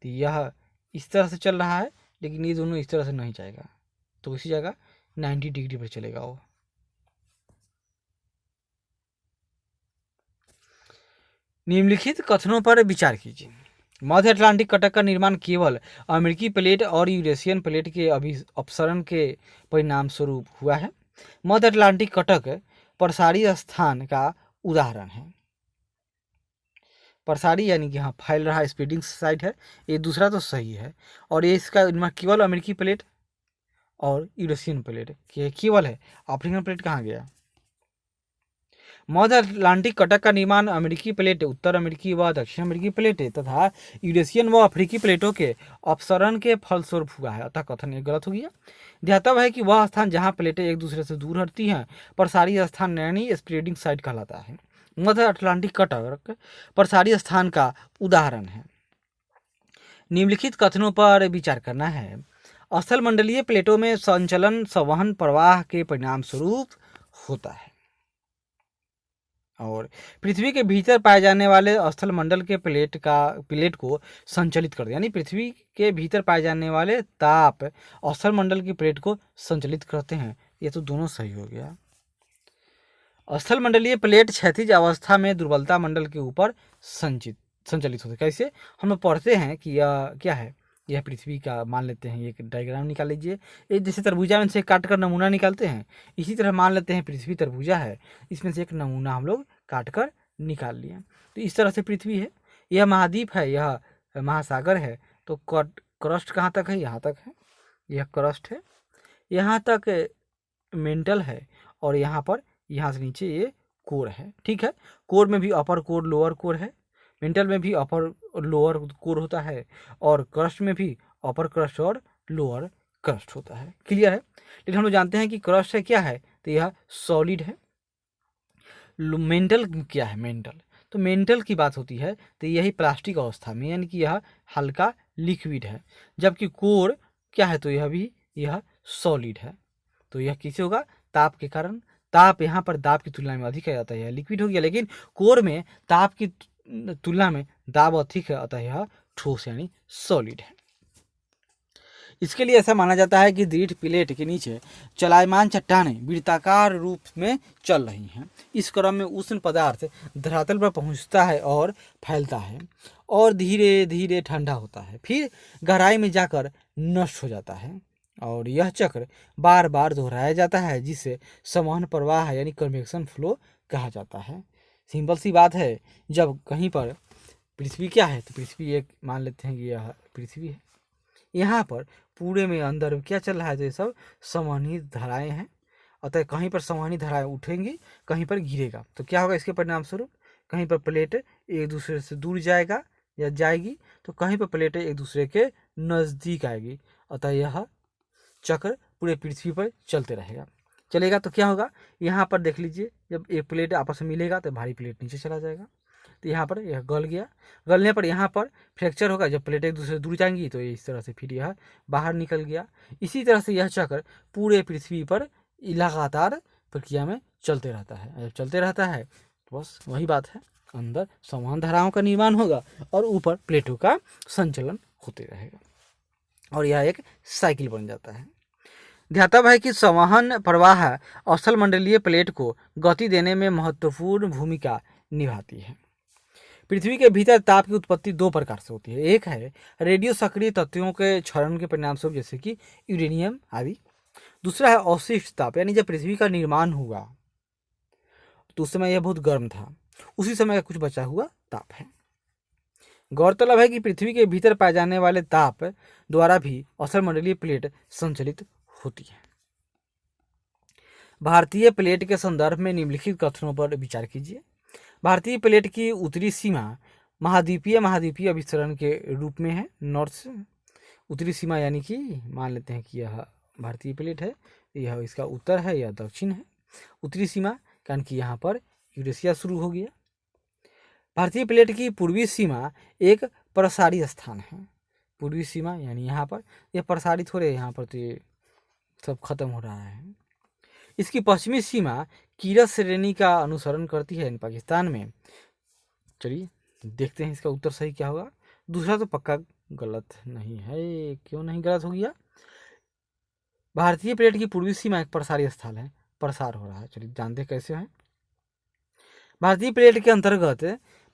S1: तो यह इस तरह से चल रहा है, लेकिन ये दोनों इस तरह से नहीं जाएगा, तो इसी जगह 90 डिग्री पर चलेगा वो। निम्नलिखित कथनों पर विचार कीजिए। मध्य अटलांटिक कटक का निर्माण केवल अमेरिकी प्लेट और यूरेशियन प्लेट के अपसरण के परिणाम स्वरूप हुआ है। मध्य अटलांटिक कटक प्रसारी स्थान का उदाहरण है। प्रसारी यानी कि हाँ फैल रहा स्प्रेडिंग साइट है, ये दूसरा तो सही है। और ये इसका निर्माण केवल अमेरिकी प्लेट और यूरेशियन प्लेट केवल है। अफ्रीकन प्लेट कहाँ गया। मध्य अटलांटिक कटक का निर्माण अमेरिकी प्लेट, उत्तर अमेरिकी व दक्षिण अमेरिकी प्लेटें तथा यूरेशियन व अफ्रीकी प्लेटों के अपसरण के फलस्वरूप हुआ है, अतः कथन ये गलत हो गया। ध्यातव्य है कि वह स्थान जहां प्लेटें एक दूसरे से दूर हटती हैं प्रसारी स्थान यानी स्प्रेडिंग साइट कहलाता है। मध्य अटलांटिक तट प्रसारी स्थान का उदाहरण है। निम्नलिखित कथनों पर विचार करना है। स्थलमंडलीय प्लेटों में संचलन संवहन प्रवाह के परिणाम स्वरूप होता है और पृथ्वी के भीतर पाए जाने वाले स्थलमंडल के प्लेट को संचलित करते हैं, यानी पृथ्वी के भीतर पाए जाने वाले ताप स्थलमंडल की प्लेट को संचलित करते हैं। ये तो दोनों सही हो गया। स्थलमंडलीय प्लेट क्षैतिज अवस्था में दुर्बलता मंडल के ऊपर संचलित होते। कैसे? हम लोग पढ़ते हैं कि यह क्या है, यह पृथ्वी का मान लेते हैं, एक डायग्राम निकाल लीजिए। एक जैसे तरबूजा में से काट कर नमूना निकालते हैं, इसी तरह मान लेते हैं पृथ्वी तरबूजा है, इसमें से एक नमूना हम लोग काट कर निकाल लिए। तो इस तरह से पृथ्वी है, यह महाद्वीप है, यह महासागर है। तो क्रस्ट कहाँ तक है? यहाँ तक है, यह क्रस्ट है। यहाँ तक मेंटल है और यहाँ पर, यहाँ से नीचे ये कोर है। ठीक है, कोर में भी अपर कोर लोअर कोर है, मेंटल में भी अपर लोअर कोर होता है और क्रस्ट में भी अपर क्रस्ट और लोअर क्रस्ट होता है। क्लियर है? लेकिन हम लोग जानते हैं कि क्रस्ट है क्या है, तो यह सॉलिड है। मेंटल क्या है? मेंटल, तो मेंटल की बात होती है तो यही प्लास्टिक अवस्था में, यानी कि यह हल्का लिक्विड है। जबकि कोर क्या है? तो यह भी यह सॉलिड है। तो यह किसे होगा? ताप के कारण। ताप यहाँ पर दाब की तुलना में अधिक है, अतः यह लिक्विड हो गया। लेकिन कोर में ताप की तुलना में दाब अधिक है, अतः यह ठोस यानी सॉलिड है। इसके लिए ऐसा माना जाता है कि दृढ़ प्लेट के नीचे चलायमान चट्टानें वृत्ताकार रूप में चल रही हैं। इस क्रम में उष्ण पदार्थ धरातल पर पहुंचता है और फैलता है और धीरे धीरे ठंडा होता है, फिर गहराई में जाकर नष्ट हो जाता है और यह चक्र बार बार दोहराया जाता है, जिसे संवहन प्रवाह यानी कन्वेक्शन फ्लो कहा जाता है। सिंपल सी बात है, जब कहीं पर पृथ्वी क्या है, तो पृथ्वी एक मान लेते हैं कि यह पृथ्वी है, यहाँ पर पूरे में अंदर क्या चल रहा है, तो ये सब संवहनी धाराएं हैं। अतः कहीं पर संवहनी धाराएं उठेंगी, कहीं पर गिरेगा, तो क्या होगा इसके परिणाम स्वरूप? कहीं पर प्लेट एक दूसरे से दूर जाएगा या जाएगी, तो कहीं पर प्लेटें एक दूसरे के नज़दीक आएगी। अतः यह चक्र पूरे पृथ्वी पर चलते रहेगा, चलेगा। तो क्या होगा? यहाँ पर देख लीजिए, जब एक प्लेट आपस में मिलेगा तो भारी प्लेट नीचे चला जाएगा, तो यहाँ पर यह गल गया। गलने पर यहाँ पर फ्रैक्चर होगा, जब प्लेटें एक दूसरे से दूर जाएंगी तो इस तरह से फिर यह बाहर निकल गया। इसी तरह से यह चक्र पूरे पृथ्वी पर लगातार प्रक्रिया में चलते रहता है। जब चलते रहता है तो बस वही बात है, अंदर संवहन धाराओं का निर्माण होगा और ऊपर प्लेटों का संचलन होते रहेगा और यह एक साइकिल बन जाता है। ध्यातव्य है कि संवहन प्रवाह स्थलमंडलीय प्लेट को गति देने में महत्वपूर्ण भूमिका निभाती है। पृथ्वी के भीतर ताप की उत्पत्ति दो प्रकार से होती है। एक है रेडियो सक्रिय तत्वों के क्षरण के परिणाम स्वरूप, जैसे कि यूरेनियम आदि। दूसरा है अवशिष्ट ताप, यानी जब पृथ्वी का निर्माण हुआ तो उस समय यह बहुत गर्म था, उसी समय का कुछ बचा हुआ ताप है। गौरतलब है कि पृथ्वी के भीतर पाए जाने वाले ताप द्वारा भी स्थलमंडलीय प्लेट संचलित होती है। भारतीय प्लेट के संदर्भ में निम्नलिखित कथनों पर विचार कीजिए। भारतीय प्लेट की उत्तरी सीमा महाद्वीपीय अभिसरण के रूप में है। नॉर्थ से उत्तरी सीमा, यानी कि मान लेते हैं कि यह भारतीय प्लेट है, यह इसका उत्तर है, यह दक्षिण है। उत्तरी सीमा कारण कि यहाँ पर यूरेशिया शुरू हो गया। भारतीय प्लेट की पूर्वी सीमा एक प्रसारी स्थान है। पूर्वी सीमा यानी यहाँ पर यह प्रसारित हो रहे, यहाँ पर तो ये सब खत्म हो रहा है। इसकी पश्चिमी सीमा कीरत श्रेणी का अनुसरण करती है पाकिस्तान में। चलिए देखते हैं इसका उत्तर सही क्या होगा। दूसरा तो पक्का गलत नहीं है, क्यों नहीं गलत हो गया? भारतीय प्लेट की पूर्वी सीमा एक प्रसारी स्थल है, प्रसार हो रहा है। चलिए जानते कैसे है। भारतीय प्लेट के अंतर्गत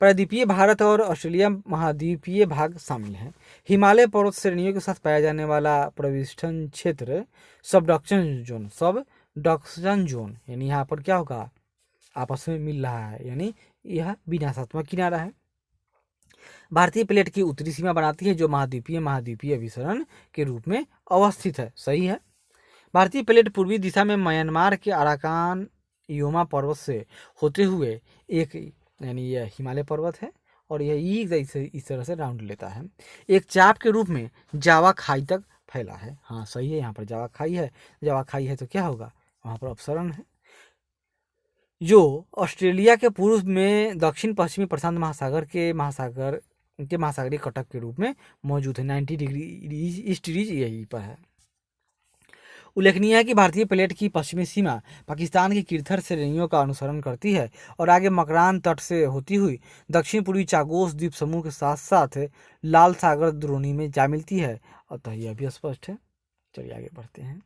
S1: प्रायद्वीपीय भारत और ऑस्ट्रेलिया महाद्वीपीय भाग शामिल है। हिमालय पर्वत श्रेणियों के साथ पाया जाने वाला प्रविष्टन क्षेत्र सबडक्शन जोन यानी यहाँ पर क्या होगा, आपस में मिल रहा है, यानी यह विनाशात्मक किनारा है। भारतीय प्लेट की उत्तरी सीमा बनाती है, जो महाद्वीपीय अभिसरण के रूप में अवस्थित है। सही है। भारतीय प्लेट पूर्वी दिशा में म्यांमार के अराकान योमा पर्वत से होते हुए एक, यानी यह हिमालय पर्वत है और यह इस तरह से राउंड लेता है, एक चाप के रूप में जावा खाई तक फैला है। हाँ सही है, यहाँ पर जावा खाई है। जावा खाई है तो क्या होगा, वहाँ पर अपसरण है। जो ऑस्ट्रेलिया के पूर्व में दक्षिण पश्चिमी प्रशांत महासागर के महासागरीय कटक के रूप में मौजूद है। 90 डिग्री ईस्ट रीज यहीं पर है। उल्लेखनीय है कि भारतीय प्लेट की पश्चिमी सीमा पाकिस्तान की किरथर श्रेणियों का अनुसरण करती है और आगे मकरान तट से होती हुई दक्षिण पूर्वी चागोस द्वीप समूह के साथ साथ लाल सागर द्रोणी में जा मिलती है। अतः यह भी स्पष्ट है। चलिए आगे बढ़ते हैं।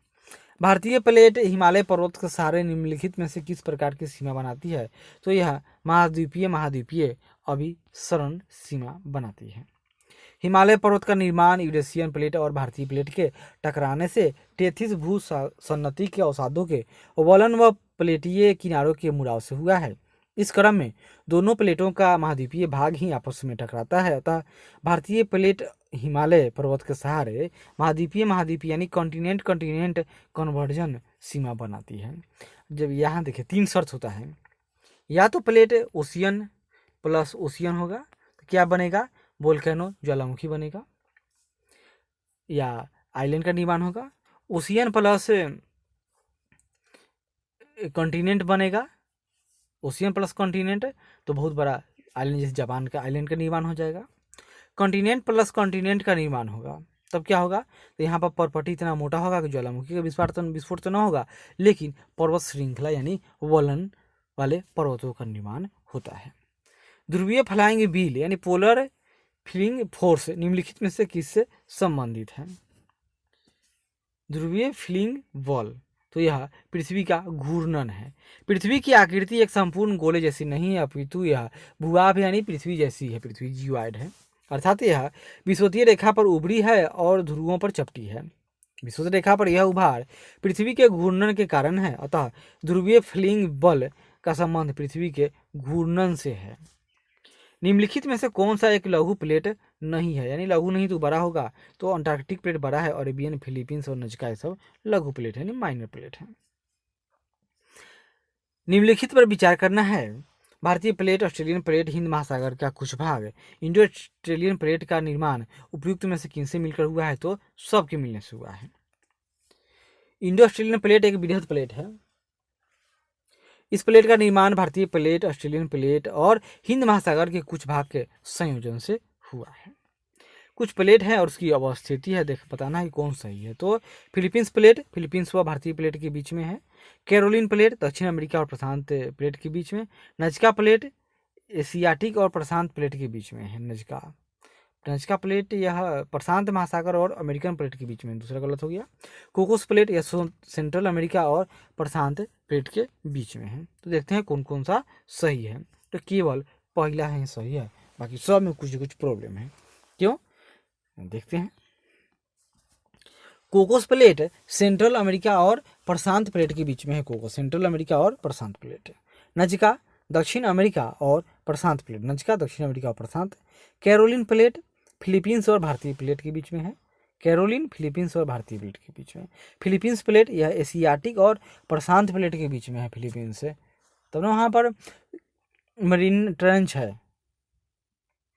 S1: भारतीय प्लेट हिमालय पर्वत के सहारे निम्नलिखित में से किस प्रकार की सीमा बनाती है? तो यह महाद्वीपीय अभिसरण सीमा बनाती है। हिमालय पर्वत का निर्माण यूरेशियन प्लेट और भारतीय प्लेट के टकराने से टेथिस भू सन्नति के अवसादों के वलन व प्लेटीय किनारों के मुड़ाव से हुआ है। इस क्रम में दोनों प्लेटों का महाद्वीपीय भाग ही आपस में टकराता है। अतः भारतीय प्लेट हिमालय पर्वत के सहारे महाद्वीपीय यानी कॉन्टिनेंट कन्वर्जन सीमा बनाती है। जब यहाँ देखिए 3 शर्त होता है, या तो प्लेट ओशियन प्लस ओशियन होगा तो क्या बनेगा? वोल्केनो ज्वालामुखी बनेगा, या आइलैंड का निर्माण होगा। ओशियन प्लस कॉन्टिनेंट बनेगा, ओशियन प्लस कॉन्टिनेंट तो बहुत बड़ा आइलैंड, जैसे जापान का आइलैंड का निर्माण हो जाएगा। कॉन्टिनेंट प्लस कॉन्टिनेंट का निर्माण होगा तब क्या होगा? तो यहाँ पर परपटी इतना मोटा होगा कि ज्वालामुखी का विस्फोट तो न होगा, लेकिन पर्वत श्रृंखला यानी वलन वाले पर्वतों का निर्माण होता है। ध्रुवीय फ्लाइंग व्हील यानी पोलर फ्लिंग फोर्स निम्नलिखित में से किससे संबंधित है? ध्रुवीय फ्लिंग बॉल तो यह पृथ्वी का घूर्णन है। पृथ्वी की आकृति एक संपूर्ण गोले जैसी नहीं है, अपितु यह भूभाग यानी पृथ्वी जैसी है। पृथ्वी जियोइड है, अर्थात यह विषुवतीय रेखा पर उभरी है और ध्रुवों पर चपटी है। विषुवतीय रेखा पर यह उभार पृथ्वी के घूर्णन के कारण है। अतः ध्रुवीय फ्लिंग बल का संबंध पृथ्वी के घूर्णन से है। निम्नलिखित में से कौन सा एक लघु प्लेट नहीं है? यानी लघु नहीं तो बड़ा होगा, तो अंटार्कटिक प्लेट बड़ा है, अरेबियन, फिलीपींस और नजका ये सब लघु प्लेट है यानी माइनर प्लेट है। निम्नलिखित पर विचार करना है। भारतीय प्लेट, ऑस्ट्रेलियन प्लेट, हिंद महासागर का कुछ भाग, इंडो ऑस्ट्रेलियन प्लेट का निर्माण उपयुक्त में से किनसे मिलकर हुआ है? तो सबके मिलने से हुआ है। इंडो ऑस्ट्रेलियन प्लेट एक वृहद प्लेट है। इस प्लेट का निर्माण भारतीय प्लेट, ऑस्ट्रेलियन प्लेट और हिंद महासागर के कुछ भाग के संयोजन से हुआ है। कुछ प्लेट है और उसकी अवस्थिति है, बताना है कौन सही है। तो फिलीपींस प्लेट, फिलीपींस व भारतीय प्लेट के बीच में है। कैरोलिन प्लेट दक्षिण अमेरिका और प्रशांत प्लेट के बीच में। नजका प्लेट एशियाटिक और प्रशांत प्लेट के बीच में है। नजका प्लेट यह प्रशांत महासागर और अमेरिकन प्लेट के बीच में, दूसरा गलत हो गया। कोकोस प्लेट यह सेंट्रल अमेरिका और प्रशांत प्लेट के बीच में है। तो देखते हैं कौन कौन सा सही है। तो केवल पहला है सही है, बाकी सब में कुछ प्रॉब्लम है। क्यों? देखते हैं। कोकोस प्लेट सेंट्रल अमेरिका और प्रशांत प्लेट के बीच में है। कोकोस सेंट्रल अमेरिका और प्रशांत प्लेट। नजका दक्षिण अमेरिका और प्रशांत प्लेट, नजका दक्षिण अमेरिका और प्रशांत। कैरोलिन प्लेट फिलीपींस और भारतीय प्लेट के बीच में है। कैरोलिन फिलीपींस और भारतीय प्लेट के बीच में। फिलीपींस प्लेट यह एशियाटिक और प्रशांत प्लेट के बीच में है। फिलीपींस से तब ना वहाँ पर मरीन ट्रेंच है,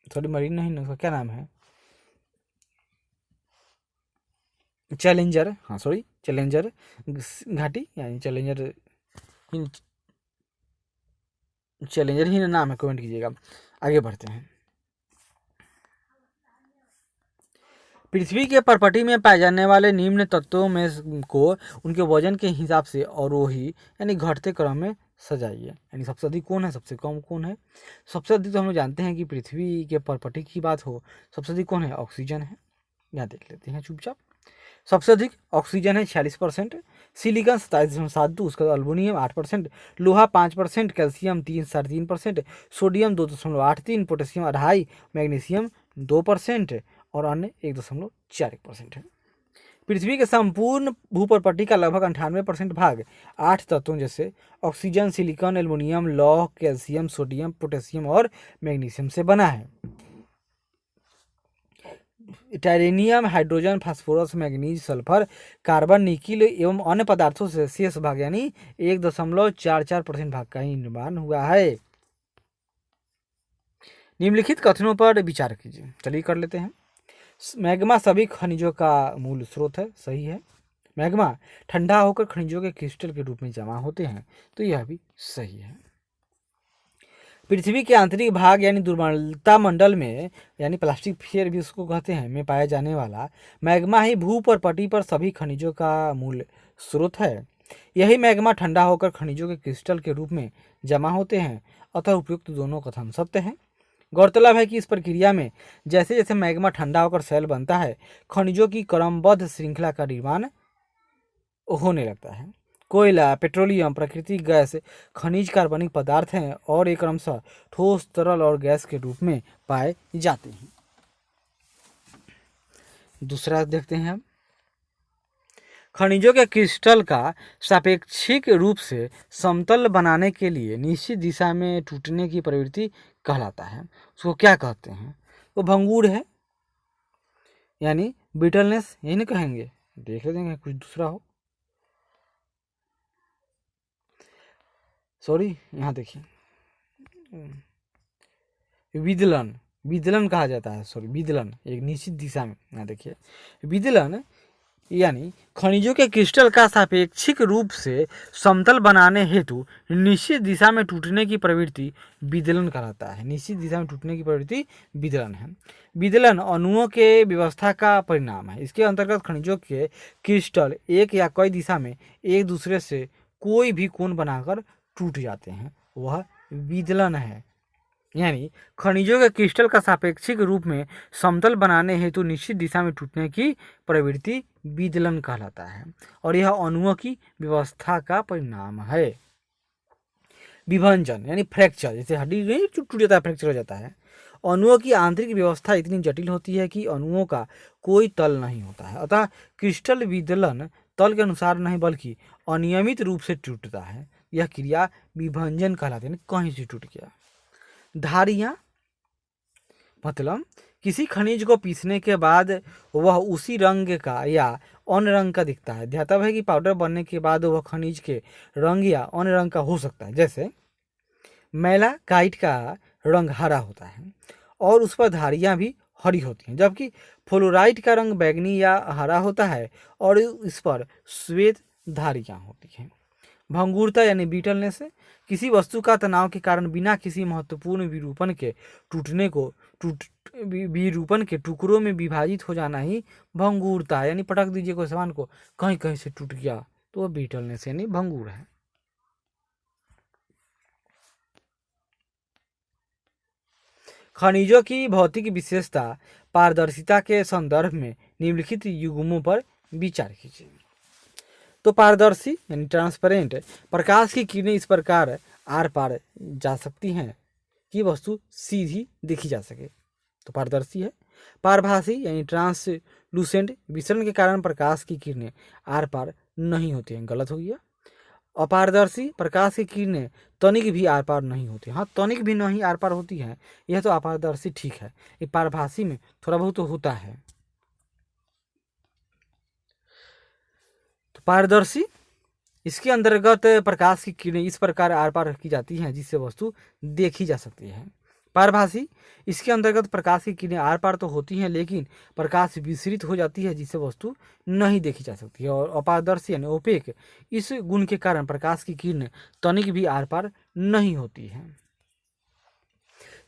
S1: सॉरी मरीन नहीं, उसका क्या नाम है, चैलेंजर, हाँ सॉरी चैलेंजर घाटी यानी चैलेंजर ही नाम है, कमेंट कीजिएगा। आगे बढ़ते हैं। पृथ्वी के परपटी में पाए जाने वाले निम्न तत्वों में को उनके वजन के हिसाब से अवरोही यानी घटते क्रम में सजाइए। यानी सबसे अधिक कौन है, सबसे कम कौन है? सबसे अधिक तो हम लोग जानते हैं कि पृथ्वी के परपटी की बात हो, सबसे अधिक कौन है? ऑक्सीजन है। यहाँ देख लेते हैं चुपचाप। सबसे अधिक ऑक्सीजन है 46%, सिलिकॉन 27.72, उसका बाद अल्बोनियम 8%, लोहा 5%, कैल्शियम 3.3%, सोडियम 2.83, पोटेशियम 2.5, मैग्नीशियम 2% और अन्य 1.41% है। पृथ्वी के संपूर्ण भूप्रपट्टी का लगभग 98% भाग 8 तत्वों जैसे ऑक्सीजन, सिलिकॉन, एल्युमिनियम, लौह, कैल्शियम, सोडियम, पोटेशियम और मैग्नीशियम से बना है। Titanium, hydrogen, phosphorus, manganese, sulphur, carbon, nickel एवं अन्य पदार्थों से शेष भाग यानी 1.44% भाग का ही निर्माण हुआ है। निम्नलिखित कथनों पर विचार कीजिए। चलिए कर लेते हैं। मैग्मा सभी खनिजों का मूल स्रोत है, सही है। मैग्मा ठंडा होकर खनिजों के क्रिस्टल के रूप में जमा होते हैं, तो यह भी सही है। पृथ्वी के आंतरिक भाग यानी दुर्बलता मंडल में, यानी प्लास्टिक स्फीयर भी उसको कहते हैं, में पाया जाने वाला मैग्मा ही भूपर्पटी पर सभी खनिजों का मूल स्रोत है। यही मैग्मा ठंडा होकर खनिजों के क्रिस्टल के रूप में जमा होते हैं। अतः उपयुक्त दोनों कथन सत्य हैं। गौरतलब है कि इस प्रक्रिया में जैसे जैसे मैग्मा ठंडा होकर सेल बनता है, खनिजों की क्रमबद्ध श्रृंखला का निर्माण होने लगता है। कोयला, पेट्रोलियम, प्राकृतिक गैस, खनिज, कार्बनिक पदार्थ हैं और ये क्रमशः ठोस, तरल और गैस के रूप में पाए जाते हैं। दूसरा देखते हैं हम, खनिजों के क्रिस्टल का सापेक्षिक रूप से समतल बनाने के लिए निश्चित दिशा में टूटने की प्रवृत्ति कहलाता है। उसको क्या कहते हैं? वो भंगुर है, यानी ब्रिटलनेस, यही ना कहेंगे। देख लेते हैं कुछ दूसरा हो। सॉरी, यहाँ देखिए, विदलन, विदलन कहा जाता है। सॉरी, विदलन एक निश्चित दिशा में। यहाँ देखिए, विदलन यानी खनिजों के क्रिस्टल का सापेक्षिक रूप से समतल बनाने हेतु निश्चित दिशा में टूटने की प्रवृत्ति विदलन कहलाता है। निश्चित दिशा में टूटने की प्रवृत्ति विदलन है। विदलन अणुओं के व्यवस्था का परिणाम है। इसके अंतर्गत खनिजों के क्रिस्टल एक या कई दिशा में एक दूसरे से कोई भी कोण बनाकर टूट जाते हैं, वह विदलन है। यानी खनिजों के क्रिस्टल का सापेक्षिक रूप में समतल बनाने हेतु निश्चित दिशा में टूटने की प्रवृत्ति विदलन कहलाता है और यह अणुओं की व्यवस्था का परिणाम है। विभंजन यानी फ्रैक्चर, जैसे हड्डी नहीं टूट जाता है, फ्रैक्चर हो जाता है। अणुओं की आंतरिक व्यवस्था इतनी जटिल होती है कि अणुओं का कोई तल नहीं होता है। अतः क्रिस्टल विदलन तल के अनुसार नहीं बल्कि अनियमित रूप से टूटता है। यह क्रिया विभंजन कहलाती है, कहीं से टूट गया। धारियाँ मतलब किसी खनिज को पीसने के बाद वह उसी रंग का या अन्य रंग का दिखता है। ध्यातव्य है कि पाउडर बनने के बाद वह खनिज के रंग या अन्य रंग का हो सकता है। जैसे मैलाकाइट का रंग हरा होता है और उस पर धारियाँ भी हरी होती हैं, जबकि फ्लोराइट का रंग बैंगनी या हरा होता है और इस पर श्वेत धारियाँ होती हैं। भंगुरता यानी ब्रिटलनेस, किसी वस्तु का तनाव के कारण बिना किसी महत्वपूर्ण विरूपण के टुकड़ों में विभाजित हो जाना ही भंगुरता है। यानी पटक दीजिए कोई सामान को, कहीं कहीं से टूट गया तो वह ब्रिटलनेस यानी भंगुर है। खनिजों की भौतिक विशेषता पारदर्शिता के संदर्भ में निम्नलिखित युग्मों पर विचार कीजिए। तो पारदर्शी यानी ट्रांसपेरेंट, प्रकाश की किरणें इस प्रकार आर पार जा सकती हैं कि वस्तु सीधी देखी जा सके, तो पारदर्शी है। पारभासी यानी ट्रांसलूसेंट, विसरण के कारण प्रकाश की किरणें आर पार नहीं होती हैं, गलत हो गया। अपारदर्शी, प्रकाश की किरणें तनिक भी आर पार नहीं होती। हाँ, तनिक भी नहीं आर पार होती है, यह तो अपारदर्शी ठीक है। ये पारभासी में थोड़ा बहुत तो होता है। तो पारदर्शी, इसके अंतर्गत प्रकाश की किरणें इस प्रकार आर पार की जाती हैं जिससे वस्तु देखी जा सकती है। पारभासी, इसके अंतर्गत प्रकाश की किरणें आर पार तो होती हैं लेकिन प्रकाश विसरित हो जाती है जिससे वस्तु नहीं देखी जा सकती है। और अपारदर्शी यानी ओपेक, इस गुण के कारण प्रकाश की किरणें तनिक भी आर पार नहीं होती है।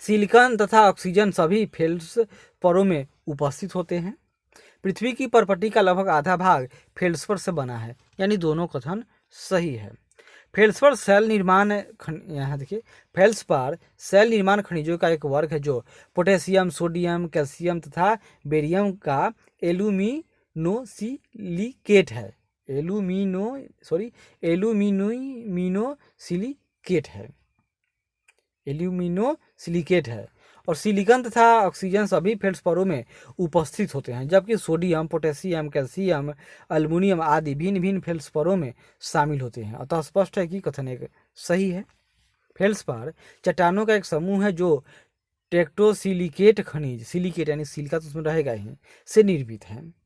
S1: सिलिकॉन तथा ऑक्सीजन सभी फेल्ड्सपरों में उपस्थित होते हैं। पृथ्वी की परपटी का लगभग आधा भाग फेल्ड्सपर से बना है, यानी दोनों कथन सही है। फेल्ड्सपर सेल निर्माण, यहाँ देखिए, फेल्ड्सपर सेल निर्माण खनिजों का एक वर्ग है जो पोटेशियम, सोडियम, कैल्शियम तथा बेरियम का एल्यूमिनोसिलिकेट है। एल्यूमिनोसिलिकेट है। और सिलिकॉन तथा ऑक्सीजन सभी फेल्ड्सपरों में उपस्थित होते हैं, जबकि सोडियम, पोटेशियम, कैल्शियम, एल्युमिनियम आदि भिन्न भिन्न फेल्ड्सपरों में शामिल होते हैं। अतः स्पष्ट है कि कथन एक सही है। फेल्ड्सपर चट्टानों का एक समूह है जो टेक्टोसिलिकेट खनिज, सिलिकेट यानी सिलिका तो उसमें रहेगा ही, से निर्मित है।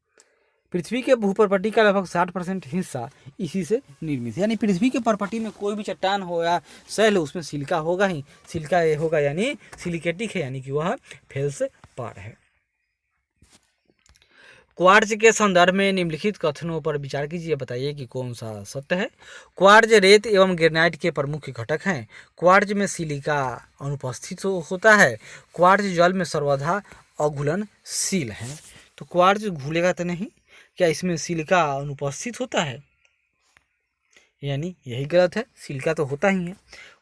S1: पृथ्वी के भूपर्पटी का लगभग 60% हिस्सा इसी से निर्मित है। यानी पृथ्वी के परपटी में कोई भी चट्टान हो या सेल हो, उसमें सिलिका होगा ही। सिलिका होगा यानी सिलिकेटिक है, यानी कि वह फेल्ड्सपर है। क्वार्ट्ज के संदर्भ में निम्नलिखित कथनों पर विचार कीजिए, बताइए कि कौन सा सत्य है। क्वार्ट्ज रेत एवं ग्रेनाइट के प्रमुख घटक हैं। क्वार्ट्ज में सिलिका अनुपस्थित होता है। क्वार्ट्ज जल में सर्वथा अघुलनशील है। तो क्वार्ट्ज घुलेगा तो नहीं, क्या इसमें सिलिका अनुपस्थित होता है? यानी यही गलत है, सिलिका तो होता ही है।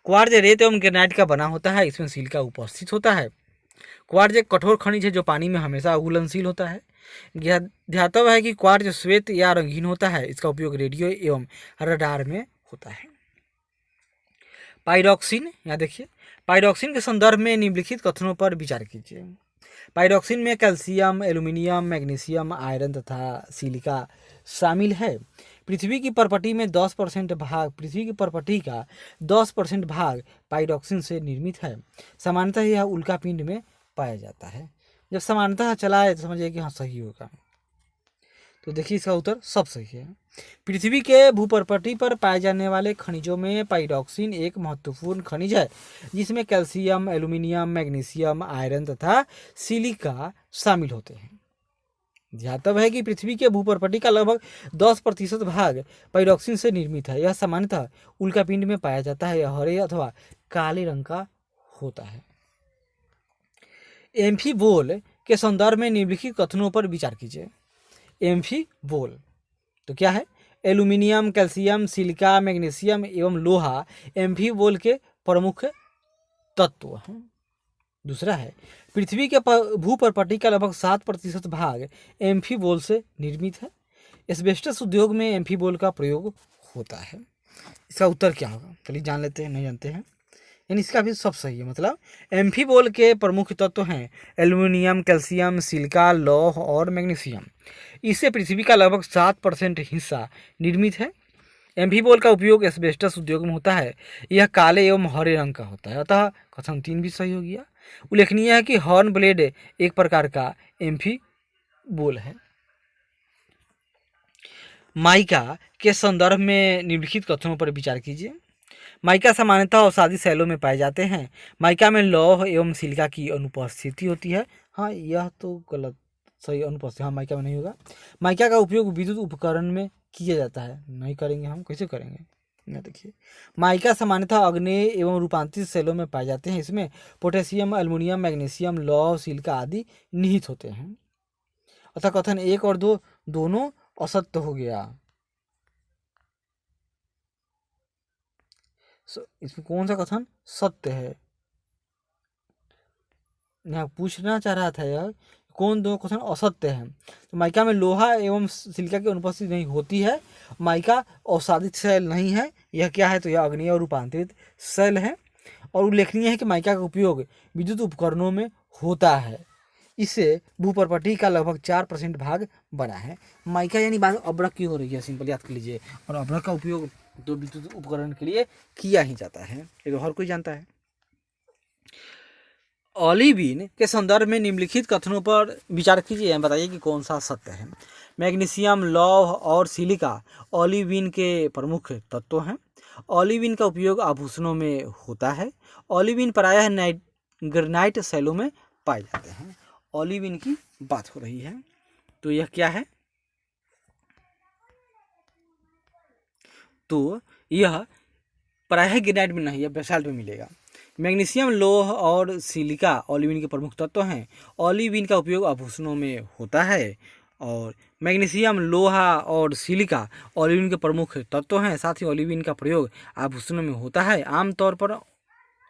S1: क्वार्ट्ज रेत एवं ग्रेनाइट का बना होता है, इसमें सिलिका उपस्थित होता है। क्वार्ट्ज एक कठोर खनिज है जो पानी में हमेशा अघुलनशील होता है। ध्यातव्य है कि क्वार्ट्ज श्वेत या रंगीन होता है। इसका उपयोग रेडियो एवं रडार में होता है। पाइरोक्सिन, यहाँ देखिए, पाइरोक्सिन के संदर्भ में निम्नलिखित कथनों पर विचार कीजिए। पाइरोक्सिन में कैल्शियम, एल्यूमिनियम, मैग्नीशियम, आयरन तथा सिलिका शामिल है। पृथ्वी की परपटी में 10% भाग, पृथ्वी की परपटी का 10% भाग पाइरोक्सिन से निर्मित है। सामान्यतः यह उल्का पिंड में पाया जाता है। जब सामान्यतः चला है तो समझिए कि हाँ सही होगा। तो देखिए इसका उत्तर सब सही है। पृथ्वी के भूपर्पटी पर पाए जाने वाले खनिजों में पाइरोक्सिन एक महत्वपूर्ण खनिज है, जिसमें कैल्शियम, एल्यूमिनियम, मैग्नीशियम, आयरन तथा सिलिका शामिल होते हैं। ध्यातव्य है कि पृथ्वी के भूपर्पटी का लगभग 10% भाग पाइरोक्सिन से निर्मित है। यह सामान्यतः उल्कापिंड में पाया जाता है। यह हरे अथवा काले रंग का होता है। एम्फीबोल के संदर्भ में निम्नलिखित कथनों पर विचार कीजिए। एम्फीबोल तो क्या है? एल्यूमिनियम, कैल्शियम, सिलिका, मैग्नीशियम एवं लोहा एम्फीबोल के प्रमुख तत्व हैं। दूसरा है, पृथ्वी के भूपर्पटी का लगभग 7% भाग एम्फीबोल से निर्मित है। एस्बेस्टस उद्योग में एम्फीबोल का प्रयोग होता है। इसका उत्तर क्या होगा? चलिए जान लेते हैं, नहीं जानते हैं। यानी इसका भी सब सही है। मतलब एम्फीबोल के प्रमुख तत्व हैं एल्यूमिनियम, कैल्शियम, सिलिका, लौह और मैग्नीशियम। इससे पृथ्वी का लगभग 7% हिस्सा निर्मित है। एम्फीबोल का उपयोग एस्बेस्टस उद्योग में होता है। यह काले एवं हरे रंग का होता है, अतः कथन 3 भी सही हो गया। उल्लेखनीय है कि हॉर्न ब्लेड एक प्रकार का एम्फीबोल है। माइका के संदर्भ में निम्नलिखित कथनों पर विचार कीजिए। माइका सामान्यतः औषधि शैलों में पाए जाते हैं। माइका में लौह एवं सिलिका की अनुपस्थिति होती है। हाँ, यह तो गलत, सही अनुपस्थित, हाँ माइका में नहीं होगा। माइका का उपयोग विद्युत उपकरण में किया जाता है। नहीं करेंगे हम, कैसे करेंगे? ना देखिए, माइका सामान्यतः आग्नेय एवं रूपांतरित शैलों में पाए जाते हैं। इसमें पोटेशियम, एल्यूमिनियम, मैग्नीशियम, लौह, सिलिका आदि निहित होते हैं। अतः कथन 1 और 2 दोनों असत्य हो गया। इसमें कौन सा कथन सत्य है? यहाँ पूछना चाह रहा था यार, कौन दो कथन असत्य है? तो माइका में लोहा एवं सिलिका की अनुपस्थिति नहीं होती है। माइका औषधिक शैल नहीं है। यह क्या है? तो यह अग्नेय और रूपांतरित शैल है। और उल्लेखनीय है कि माइका का उपयोग विद्युत उपकरणों में होता है। इससे भूपर्पटी का लगभग 4% भाग बना है। माइका यानी बात अब्रक की हो रही है, सिंपल याद कर लीजिए। और अब्रक का उपयोग तो विद्युत उपकरण के लिए किया ही जाता है, ये तो हर कोई जानता है। ओलिविन के संदर्भ में निम्नलिखित कथनों पर विचार कीजिए, बताइए कि कौन सा सत्य है। मैग्नीशियम, लौह और सिलिका ओलिविन के प्रमुख तत्व हैं। ओलिविन का उपयोग आभूषणों में होता है। ओलिविन प्रायः ग्रेनाइट शैलों में पाए जाते हैं। ओलिविन की बात हो रही है। तो यह क्या है? तो यह प्रायः ग्रेनाइट में नहीं, यह बेसाल्ट में मिलेगा। मैग्नीशियम, लौह और सिलिका ओलिविन के प्रमुख तत्व हैं। ओलिविन का उपयोग आभूषणों में होता है। और मैग्नीशियम, लोहा और सिलिका ओलिविन के प्रमुख तत्व हैं। साथ ही ओलिविन का प्रयोग आभूषणों में होता है। आमतौर पर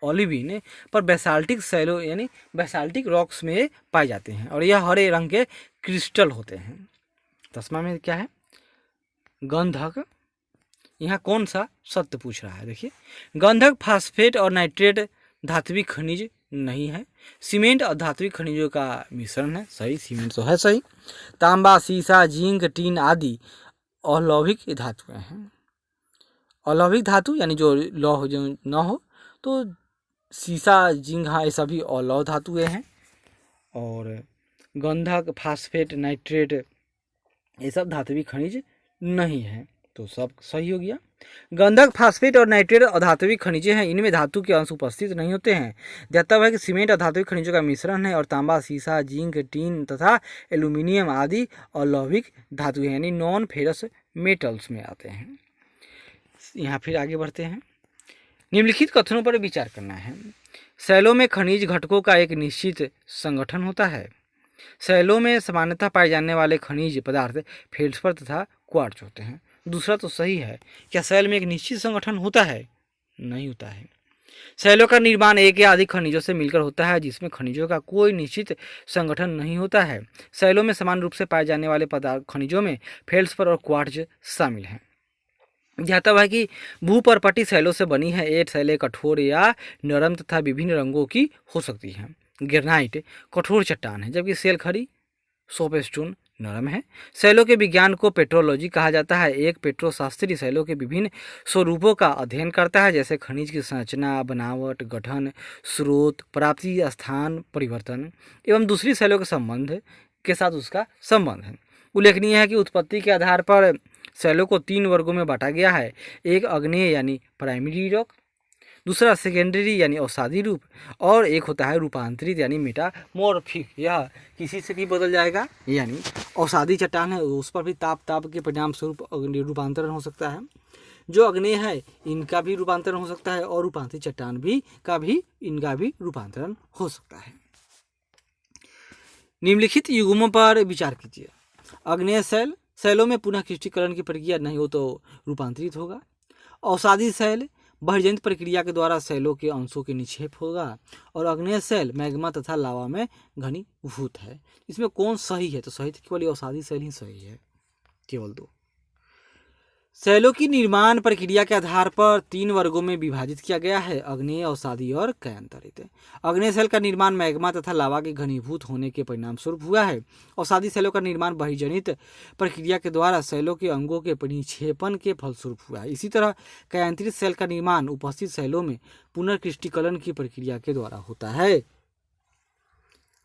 S1: ओलिविन पर बेसाल्टिक शैलों यानी बेसाल्टिक रॉक्स में पाए जाते हैं और यह हरे रंग के क्रिस्टल होते हैं। 10वां में क्या है? गंधक। यहाँ कौन सा सत्य पूछ रहा है? देखिए, गंधक फास्फेट और नाइट्रेट धात्विक खनिज नहीं है। सीमेंट और धात्विक खनिजों का मिश्रण है। सही, सीमेंट तो है सही। तांबा, सीसा, जिंक, टीन आदि अलौहिक धातुएं हैं। अलौहिक धातु यानी जो लौह जो न हो, तो सीसा, जिंक, हाँ ये सभी अलौह धातुएं हैं। और गंधक, फास्फेट, नाइट्रेट ये सब धात्विक खनिज नहीं है। तो सब सही हो गया। गंधक, फास्फेट और नाइट्रेट अधात्विक खनिजें हैं, इनमें धातु के अंश उपस्थित नहीं होते हैं। धातव है कि सीमेंट अधात्विक खनिजों का मिश्रण है और तांबा, सीसा, जिंक, टीन तथा एल्यूमिनियम आदि अलौहिक धातु हैं, यानी नॉन फेरस मेटल्स में आते हैं। यहाँ फिर आगे बढ़ते हैं। निम्नलिखित कथनों पर विचार करना है। शैलों में खनिज घटकों का एक निश्चित संगठन होता है। शैलों में सामान्यतः पाए जाने वाले खनिज पदार्थ फेल्ड्सपर तथा क्वार्ट्ज होते हैं। दूसरा तो सही है। क्या शैल में एक निश्चित संगठन होता है? नहीं होता है। शैलों का निर्माण एक या अधिक खनिजों से मिलकर होता है, जिसमें खनिजों का कोई निश्चित संगठन नहीं होता है। शैलों में समान रूप से पाए जाने वाले पदार्थ खनिजों में फेल्ड्सपर और क्वार्ट्ज शामिल हैं। ज्ञातव्य है कि भूपर्पटी शैलों से बनी है। ये शैलें कठोर या नरम तथा विभिन्न रंगों की हो सकती हैं। ग्रेनाइट कठोर चट्टान है, जबकि शैलखड़ी सोपस्टोन नरम है। शैलों के विज्ञान को पेट्रोलॉजी कहा जाता है। एक पेट्रोशास्त्री शैलों के विभिन्न स्वरूपों का अध्ययन करता है, जैसे खनिज की संरचना, बनावट, गठन, स्रोत, प्राप्ति स्थान, परिवर्तन एवं दूसरी शैलों के संबंध के साथ उसका संबंध है। उल्लेखनीय है कि उत्पत्ति के आधार पर शैलों को 3 वर्गों में बांटा गया है। एक आग्नेय यानी प्राइमरी रॉक, दूसरा सेकेंडरी यानी अवसादी रूप, और एक होता है रूपांतरित यानी मेटामॉर्फिक। यह किसी से भी बदल जाएगा, यानी अवसादी चट्टान है उस पर भी ताप के परिणाम स्वरूप रूपांतरण हो सकता है। जो आग्नेय है इनका भी रूपांतरण हो सकता है, और रूपांतरित चट्टान इनका भी रूपांतरण हो सकता है। निम्नलिखित युग्मों पर विचार कीजिए। आग्नेय शैलों में पुनः क्रिस्टलीकरण की प्रक्रिया नहीं हो तो रूपांतरित होगा। अवसादी शैल बहिर्जनित प्रक्रिया के द्वारा शैलों के अंशों के निक्षेप होगा। और आग्नेय शैल मैग्मा तथा लावा में घनीभूत है। इसमें कौन सही है? तो सही तो केवल अवसादी शैल ही सही है, केवल 2। शैलों की निर्माण प्रक्रिया के आधार पर 3 वर्गों में विभाजित किया गया है, आग्नेय, अवसादी और कायांतरित। आग्नेय शैल का निर्माण मैग्मा तथा लावा के घनीभूत होने के परिणाम स्वरूप हुआ है। अवसादी शैलों का निर्माण बहिर्जनित प्रक्रिया के द्वारा शैलों के अंगों के निक्षेपण के फलस्वरूप हुआ है। इसी तरह कायांतरित शैल का निर्माण उपस्थित शैलों में पुनर्क्रिस्टलीकरण की प्रक्रिया के द्वारा होता है।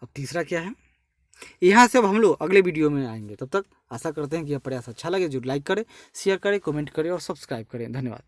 S1: अब तीसरा क्या है? यहाँ से अब हम लोग अगले वीडियो में आएंगे। तब तक आशा करते हैं कि यह प्रयास अच्छा लगे। जो लाइक करें, शेयर करें, कमेंट करें और सब्सक्राइब करें। धन्यवाद।